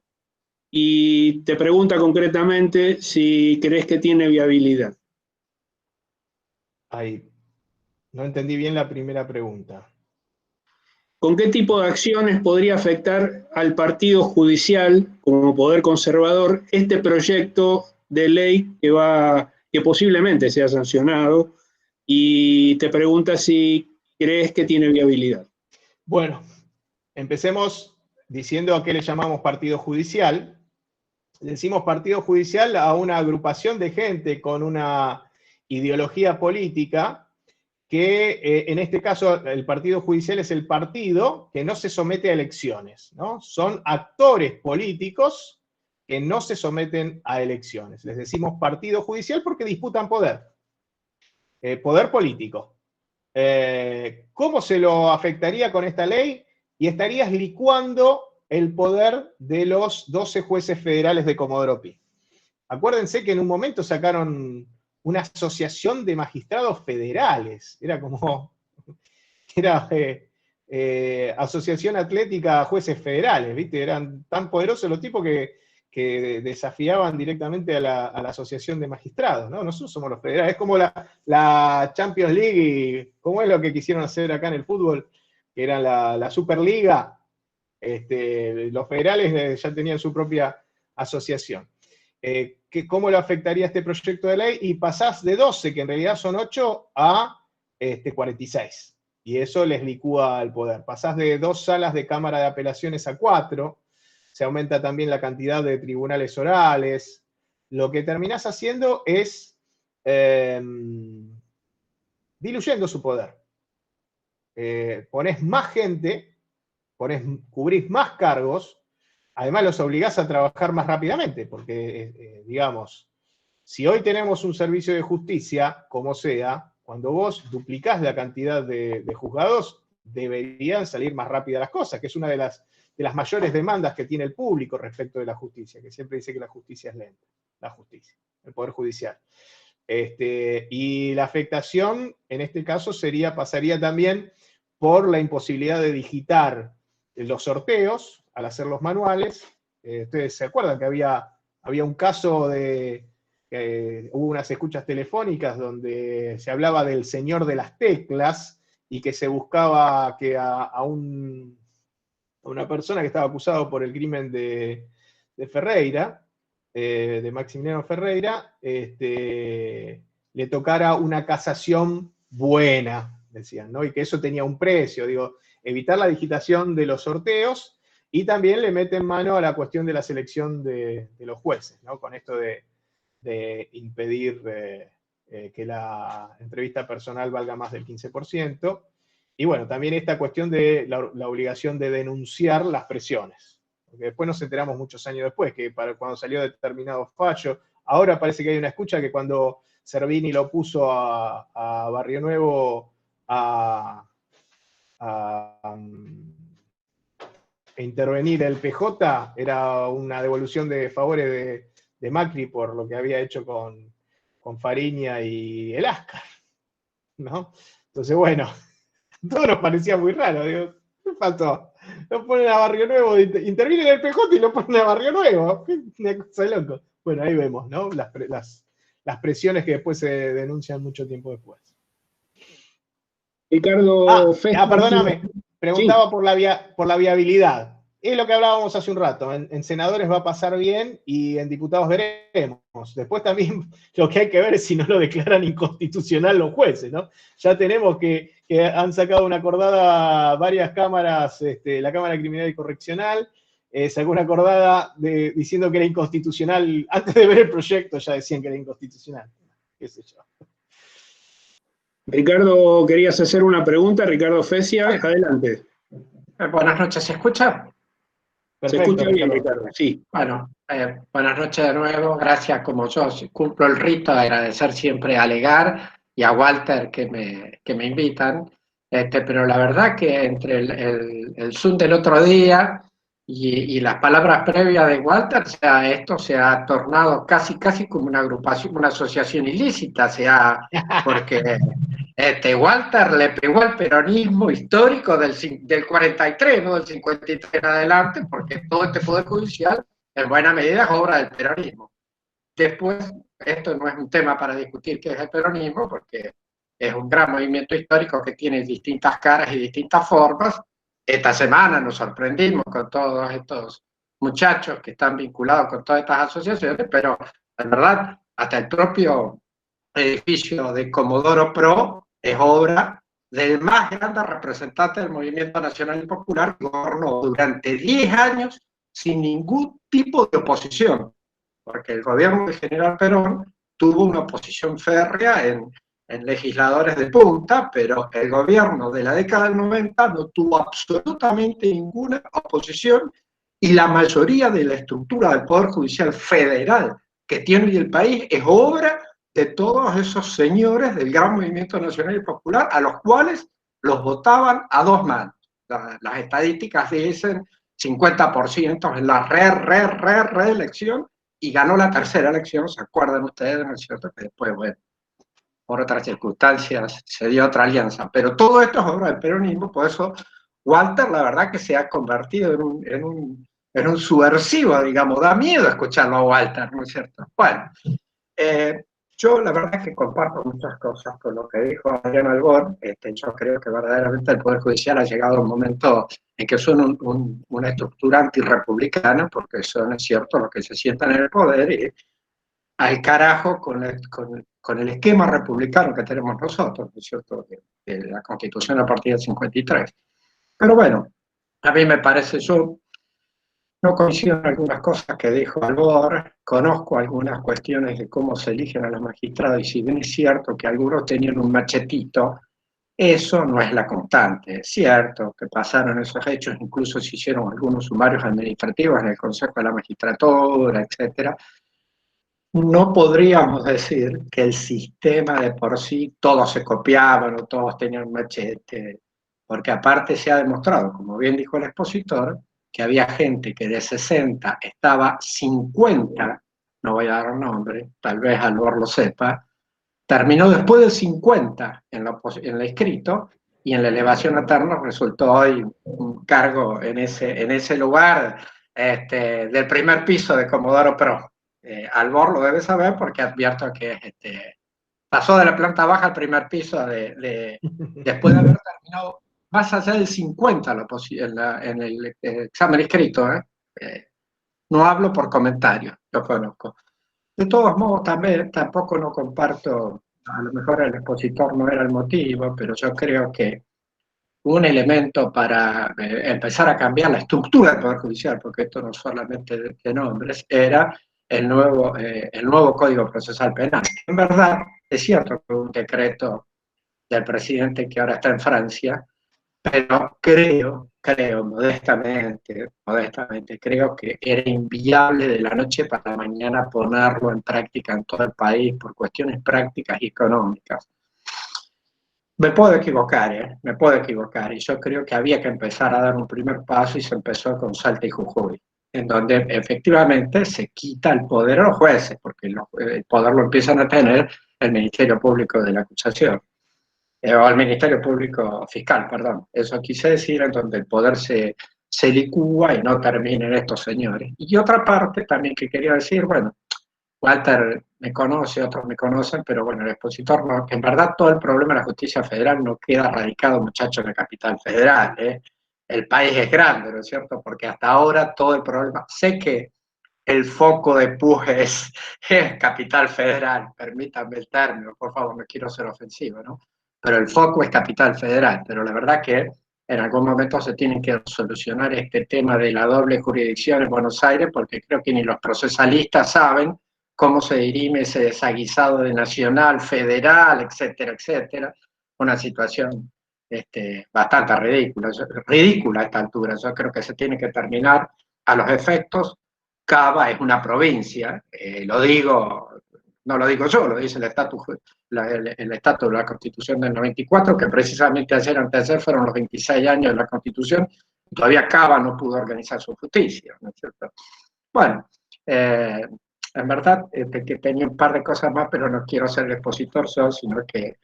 Y te pregunta concretamente si crees que tiene viabilidad. Ahí, no entendí bien la primera pregunta. ¿Con qué tipo de acciones podría afectar al partido judicial como poder conservador este proyecto de ley que posiblemente sea sancionado? Y te pregunta si crees que tiene viabilidad. Bueno, empecemos diciendo a qué le llamamos partido judicial. Le decimos partido judicial a una agrupación de gente con una ideología política que en este caso el partido judicial es el partido que no se somete a elecciones, ¿no? Son actores políticos que no se someten a elecciones. Les decimos partido judicial porque disputan poder. Poder político. ¿Cómo se lo afectaría con esta ley? Y estarías licuando el poder de los 12 jueces federales de Comodoro Pi. Acuérdense que en un momento sacaron una asociación de magistrados federales. Era asociación atlética a jueces federales, ¿viste? Eran tan poderosos los tipos que desafiaban directamente a la asociación de magistrados, ¿no? Nosotros somos los federales, es como la Champions League, y como es lo que quisieron hacer acá en el fútbol, que era la Superliga. Los federales ya tenían su propia asociación. ¿Cómo lo afectaría este proyecto de ley? Y pasás de 12, que en realidad son 8, a 46. Y eso les licúa el poder. Pasás de 2 salas de Cámara de Apelaciones a 4, se aumenta también la cantidad de tribunales orales. Lo que terminás haciendo es diluyendo su poder. Ponés más gente, cubrís más cargos, además los obligás a trabajar más rápidamente, porque, digamos, si hoy tenemos un servicio de justicia, como sea, cuando vos duplicás la cantidad de juzgados, deberían salir más rápidas las cosas, que es una de las mayores demandas que tiene el público respecto de la justicia, que siempre dice que la justicia es lenta, la justicia, el Poder Judicial. Y la afectación, en este caso, pasaría también por la imposibilidad de digitar los sorteos al hacer los manuales. Ustedes se acuerdan que había un caso hubo unas escuchas telefónicas donde se hablaba del señor de las teclas y que se buscaba que a una persona que estaba acusado por el crimen de Ferreira, de Maximiliano Ferreira, le tocara una casación buena, decían, ¿no? Y que eso tenía un precio, digo, evitar la digitación de los sorteos, y también le meten mano a la cuestión de la selección de los jueces, ¿no? Con esto de impedir que la entrevista personal valga más del 15%, y bueno, también esta cuestión de la obligación de denunciar las presiones, porque después nos enteramos muchos años después, que cuando salió determinado fallo, ahora parece que hay una escucha que cuando Servini lo puso a Barrio Nuevo a intervenir el PJ, era una devolución de favores de Macri por lo que había hecho con Fariña y el Ascar, ¿no? Entonces, bueno, todo nos parecía muy raro, digo, ¿qué faltó? Lo ponen a Barrio Nuevo, intervienen el PJ y lo ponen a Barrio Nuevo, una cosa de loco. Bueno, ahí vemos, ¿no? Las presiones que después se denuncian mucho tiempo después. Ricardo perdóname, preguntaba sí, por la viabilidad. Es lo que hablábamos hace un rato, en senadores va a pasar bien y en diputados veremos. Después también lo que hay que ver es si no lo declaran inconstitucional los jueces, ¿no? Ya tenemos que han sacado una acordada varias cámaras, la Cámara Criminal y Correccional, sacó una acordada diciendo que era inconstitucional, antes de ver el proyecto ya decían que era inconstitucional, qué sé yo. Ricardo, querías hacer una pregunta, Ricardo Fesia, adelante. Buenas noches, ¿se escucha? Perfecto, se escucha bien, Ricardo, sí. Bueno, buenas noches de nuevo, gracias, como yo cumplo el rito de agradecer siempre a Legar y a Walter que me invitan, pero la verdad que entre el Zoom del otro día y las palabras previas de Walter, esto se ha tornado casi como una agrupación, una asociación ilícita, porque Walter le pegó al peronismo histórico del 43, no del 53 en adelante, porque todo este Poder Judicial en buena medida es obra del peronismo. Después, esto no es un tema para discutir qué es el peronismo, porque es un gran movimiento histórico que tiene distintas caras y distintas formas. Esta semana nos sorprendimos con todos estos muchachos que están vinculados con todas estas asociaciones, pero en verdad hasta el propio edificio de Comodoro Pro es obra del más grande representante del movimiento nacional y popular, que gobernó durante 10 años sin ningún tipo de oposición, porque el gobierno del general Perón tuvo una oposición férrea en legisladores de punta, pero el gobierno de la década del 90 no tuvo absolutamente ninguna oposición, y la mayoría de la estructura del Poder Judicial Federal que tiene hoy el país es obra de todos esos señores del gran movimiento nacional y popular, a los cuales los votaban a dos manos. Las estadísticas dicen 50% en la reelección, y ganó la tercera elección, ¿se acuerdan ustedes? ¿No es cierto? Que después, bueno, por otras circunstancias se dio otra alianza. Pero todo esto es obra del peronismo, por eso Walter, la verdad que se ha convertido en un subversivo, digamos, da miedo escucharlo a Walter, ¿no es cierto? Bueno, yo la verdad que comparto muchas cosas con lo que dijo Adrián Albor. Yo creo que verdaderamente el Poder Judicial ha llegado a un momento en que son una estructura antirrepublicana, porque son, es cierto, los que se sientan en el poder y al carajo con el esquema republicano que tenemos nosotros, ¿no es cierto?, de la Constitución a partir del 53. Pero bueno, a mí me parece, yo no coincido en algunas cosas que dijo Albor, conozco algunas cuestiones de cómo se eligen a los magistrados, y si bien es cierto que algunos tenían un machetito, eso no es la constante. Es cierto que pasaron esos hechos, incluso se hicieron algunos sumarios administrativos en el Consejo de la Magistratura, etcétera. No podríamos decir que el sistema de por sí, todos se copiaban o todos tenían machete, porque aparte se ha demostrado, como bien dijo el expositor, que había gente que de 60 estaba 50, no voy a dar nombre, tal vez Albor lo sepa, terminó después del 50 en el escrito, y en la elevación a terno resultó hoy un cargo en ese lugar del primer piso de Comodoro Pro. Albor lo debe saber porque advierto que pasó de la planta baja al primer piso después de haber terminado más allá del 50 en el examen escrito. No hablo por comentarios, lo conozco. De todos modos, tampoco no comparto, a lo mejor el expositor no era el motivo, pero yo creo que un elemento para empezar a cambiar la estructura del Poder Judicial, porque esto no solamente de nombres, era el nuevo Código Procesal Penal. En verdad, es cierto que un decreto del presidente que ahora está en Francia, pero creo modestamente, creo que era inviable de la noche para la mañana ponerlo en práctica en todo el país por cuestiones prácticas y económicas. Me puedo equivocar, y yo creo que había que empezar a dar un primer paso, y se empezó con Salta y Jujuy, en donde efectivamente se quita el poder a los jueces, porque el poder lo empiezan a tener el Ministerio Público de la Acusación, o el Ministerio Público Fiscal, perdón, eso quise decir, en donde el poder se licúa y no terminen estos señores. Y otra parte también que quería decir, bueno, Walter me conoce, otros me conocen, pero bueno, el expositor no, que en verdad todo el problema de la justicia federal no queda radicado, muchachos, en la capital federal. El país es grande, ¿no es cierto? Porque hasta ahora todo el problema, sé que el foco de empuje es capital federal, permítanme el término, por favor, no quiero ser ofensivo, ¿no? Pero el foco es capital federal, pero la verdad que en algún momento se tiene que solucionar este tema de la doble jurisdicción en Buenos Aires, porque creo que ni los procesalistas saben cómo se dirime ese desaguisado de nacional, federal, etcétera, etcétera. Una situación bastante ridícula a esta altura. Yo creo que se tiene que terminar a los efectos. Cava es una provincia, no lo digo yo, lo dice el estatus de la Constitución del 94, que precisamente ayer, antes de ayer, fueron los 26 años de la Constitución, y todavía Cava no pudo organizar su justicia, ¿no es cierto? Bueno, en verdad, que tenía un par de cosas más, pero no quiero ser el expositor yo, sino que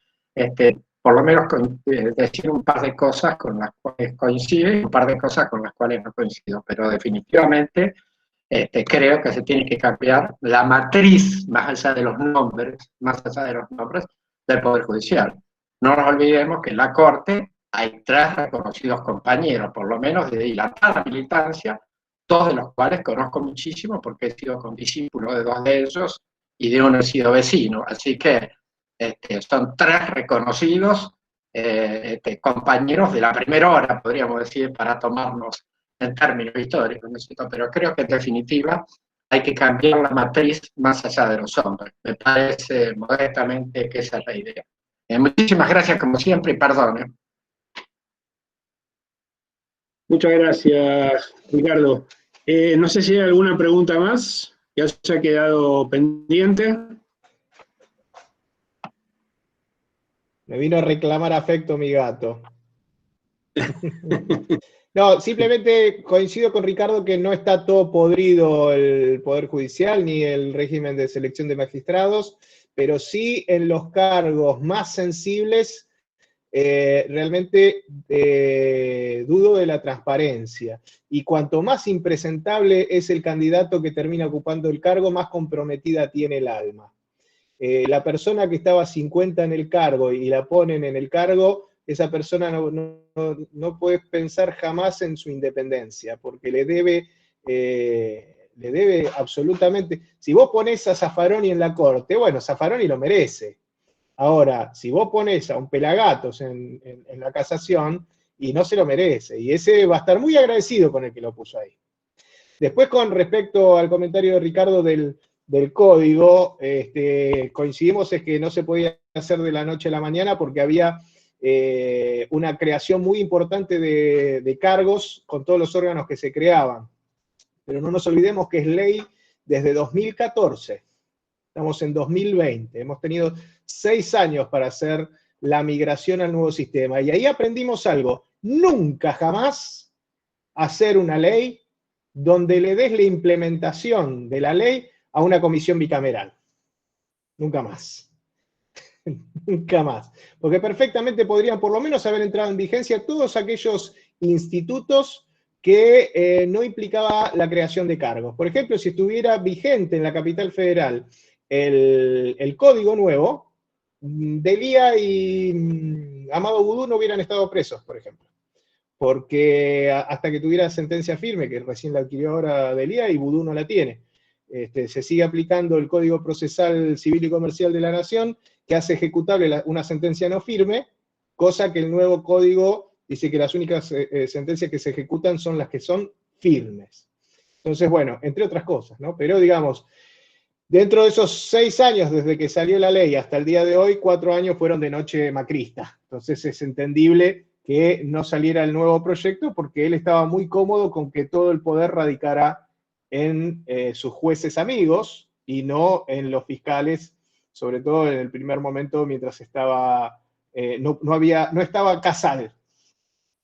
por lo menos decir un par de cosas con las cuales coincido y un par de cosas con las cuales no coincido, pero definitivamente creo que se tiene que cambiar la matriz, más allá de los nombres, del Poder Judicial. No nos olvidemos que en la Corte hay 3 reconocidos compañeros, por lo menos de dilatada militancia, 2 de los cuales conozco muchísimo porque he sido condiscípulo de 2 de ellos y de uno he sido vecino. Así que son 3 reconocidos compañeros de la primera hora, podríamos decir, para tomarnos en términos históricos, ¿no es cierto? Pero creo que en definitiva hay que cambiar la matriz más allá de los hombres. Me parece modestamente que esa es la idea. Muchísimas gracias como siempre y perdón. Muchas gracias, Ricardo. No sé si hay alguna pregunta más que haya quedado pendiente. Me vino a reclamar afecto mi gato. No, simplemente coincido con Ricardo que no está todo podrido el Poder Judicial ni el régimen de selección de magistrados, pero sí en los cargos más sensibles realmente dudo de la transparencia. Y cuanto más impresentable es el candidato que termina ocupando el cargo, más comprometida tiene el alma. La persona que estaba 50 en el cargo y la ponen en el cargo, esa persona no puede pensar jamás en su independencia, porque le debe absolutamente. Si vos ponés a Zaffaroni en la corte, bueno, Zaffaroni lo merece. Ahora, si vos ponés a un Pelagatos en la casación, y no se lo merece, y ese va a estar muy agradecido con el que lo puso ahí. Después, con respecto al comentario de Ricardo del código, coincidimos en que no se podía hacer de la noche a la mañana porque había una creación muy importante de cargos con todos los órganos que se creaban. Pero no nos olvidemos que es ley desde 2014. Estamos en 2020. Hemos tenido 6 años para hacer la migración al nuevo sistema. Y ahí aprendimos algo. Nunca, jamás hacer una ley donde le des la implementación de la ley a una comisión bicameral. Nunca más. Nunca más. Porque perfectamente podrían por lo menos haber entrado en vigencia todos aquellos institutos que no implicaba la creación de cargos. Por ejemplo, si estuviera vigente en la capital federal el código nuevo, Delía y Amado Boudou no hubieran estado presos, por ejemplo. Porque hasta que tuviera sentencia firme, que recién la adquirió ahora Delía y Boudou no la tiene. Se sigue aplicando el Código Procesal Civil y Comercial de la Nación, que hace ejecutable una sentencia no firme, cosa que el nuevo código dice que las únicas sentencias que se ejecutan son las que son firmes. Entonces, bueno, entre otras cosas, ¿no? Pero digamos, dentro de esos 6 años desde que salió la ley hasta el día de hoy, 4 años fueron de noche macrista. Entonces es entendible que no saliera el nuevo proyecto porque él estaba muy cómodo con que todo el poder radicara en sus jueces amigos y no en los fiscales, sobre todo en el primer momento mientras estaba, no estaba Casal,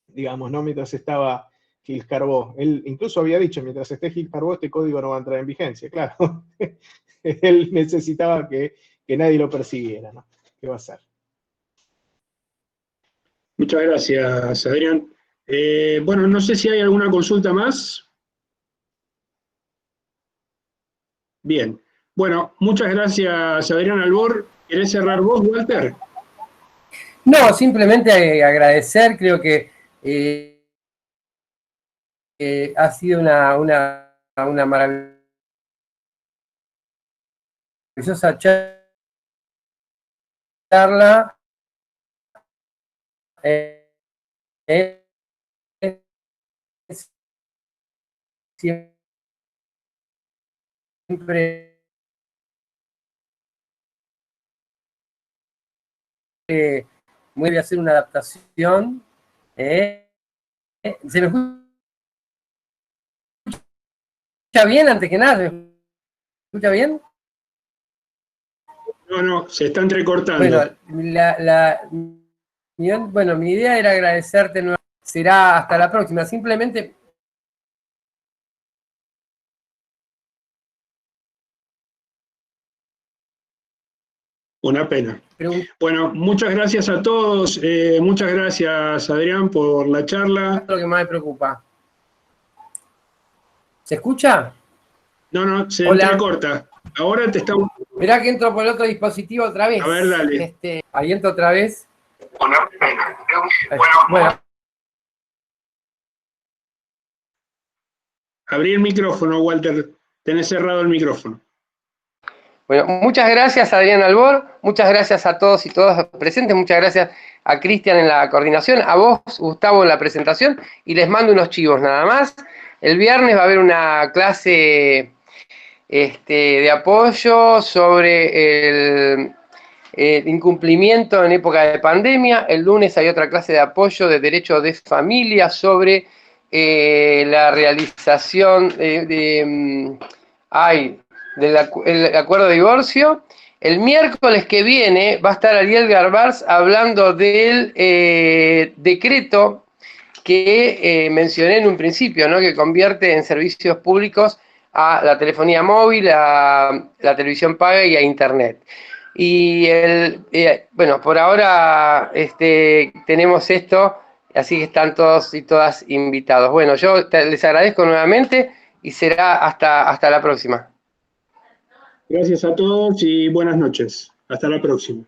digamos, ¿no? Mientras estaba Gil Carbó. Él incluso había dicho, mientras esté Gil Carbó, este código no va a entrar en vigencia, claro. Él necesitaba que nadie lo persiguiera, ¿no? ¿Qué va a hacer? Muchas gracias, Adrián. Bueno, no sé si hay alguna consulta más. Bien. Bueno, muchas gracias, Adrián Albor. ¿Querés cerrar vos, Walter? No, simplemente agradecer, creo que ha sido una maravillosa charla. Siempre voy a hacer una adaptación. ¿Se me escucha bien antes que nada? ¿Se me escucha bien? No, se está entrecortando. Bueno, mi idea era agradecerte nuevamente. Será hasta la próxima. Simplemente Una pena. Bueno, muchas gracias a todos. Muchas gracias, Adrián, por la charla. Lo que más me preocupa. ¿Se escucha? No, se entrecorta. Ahora te estamos... Mirá que entro por el otro dispositivo otra vez. A ver, dale. Ahí entro otra vez. Una pena. Bueno. Abrí el micrófono, Walter. Tenés cerrado el micrófono. Bueno, muchas gracias Adrián Albor, muchas gracias a todos y todas presentes, muchas gracias a Cristian en la coordinación, a vos, Gustavo, en la presentación, y les mando unos chivos nada más. El viernes va a haber una clase de apoyo sobre el incumplimiento en época de pandemia. El lunes hay otra clase de apoyo de derecho de familia sobre la realización del acuerdo de divorcio. El miércoles que viene va a estar Ariel Garbars hablando del decreto que mencioné en un principio, ¿no? Que convierte en servicios públicos a la telefonía móvil, a la televisión paga y a internet. Y bueno, por ahora tenemos esto, así que están todos y todas invitados. Bueno, yo les agradezco nuevamente y será hasta la próxima. Gracias a todos y buenas noches. Hasta la próxima.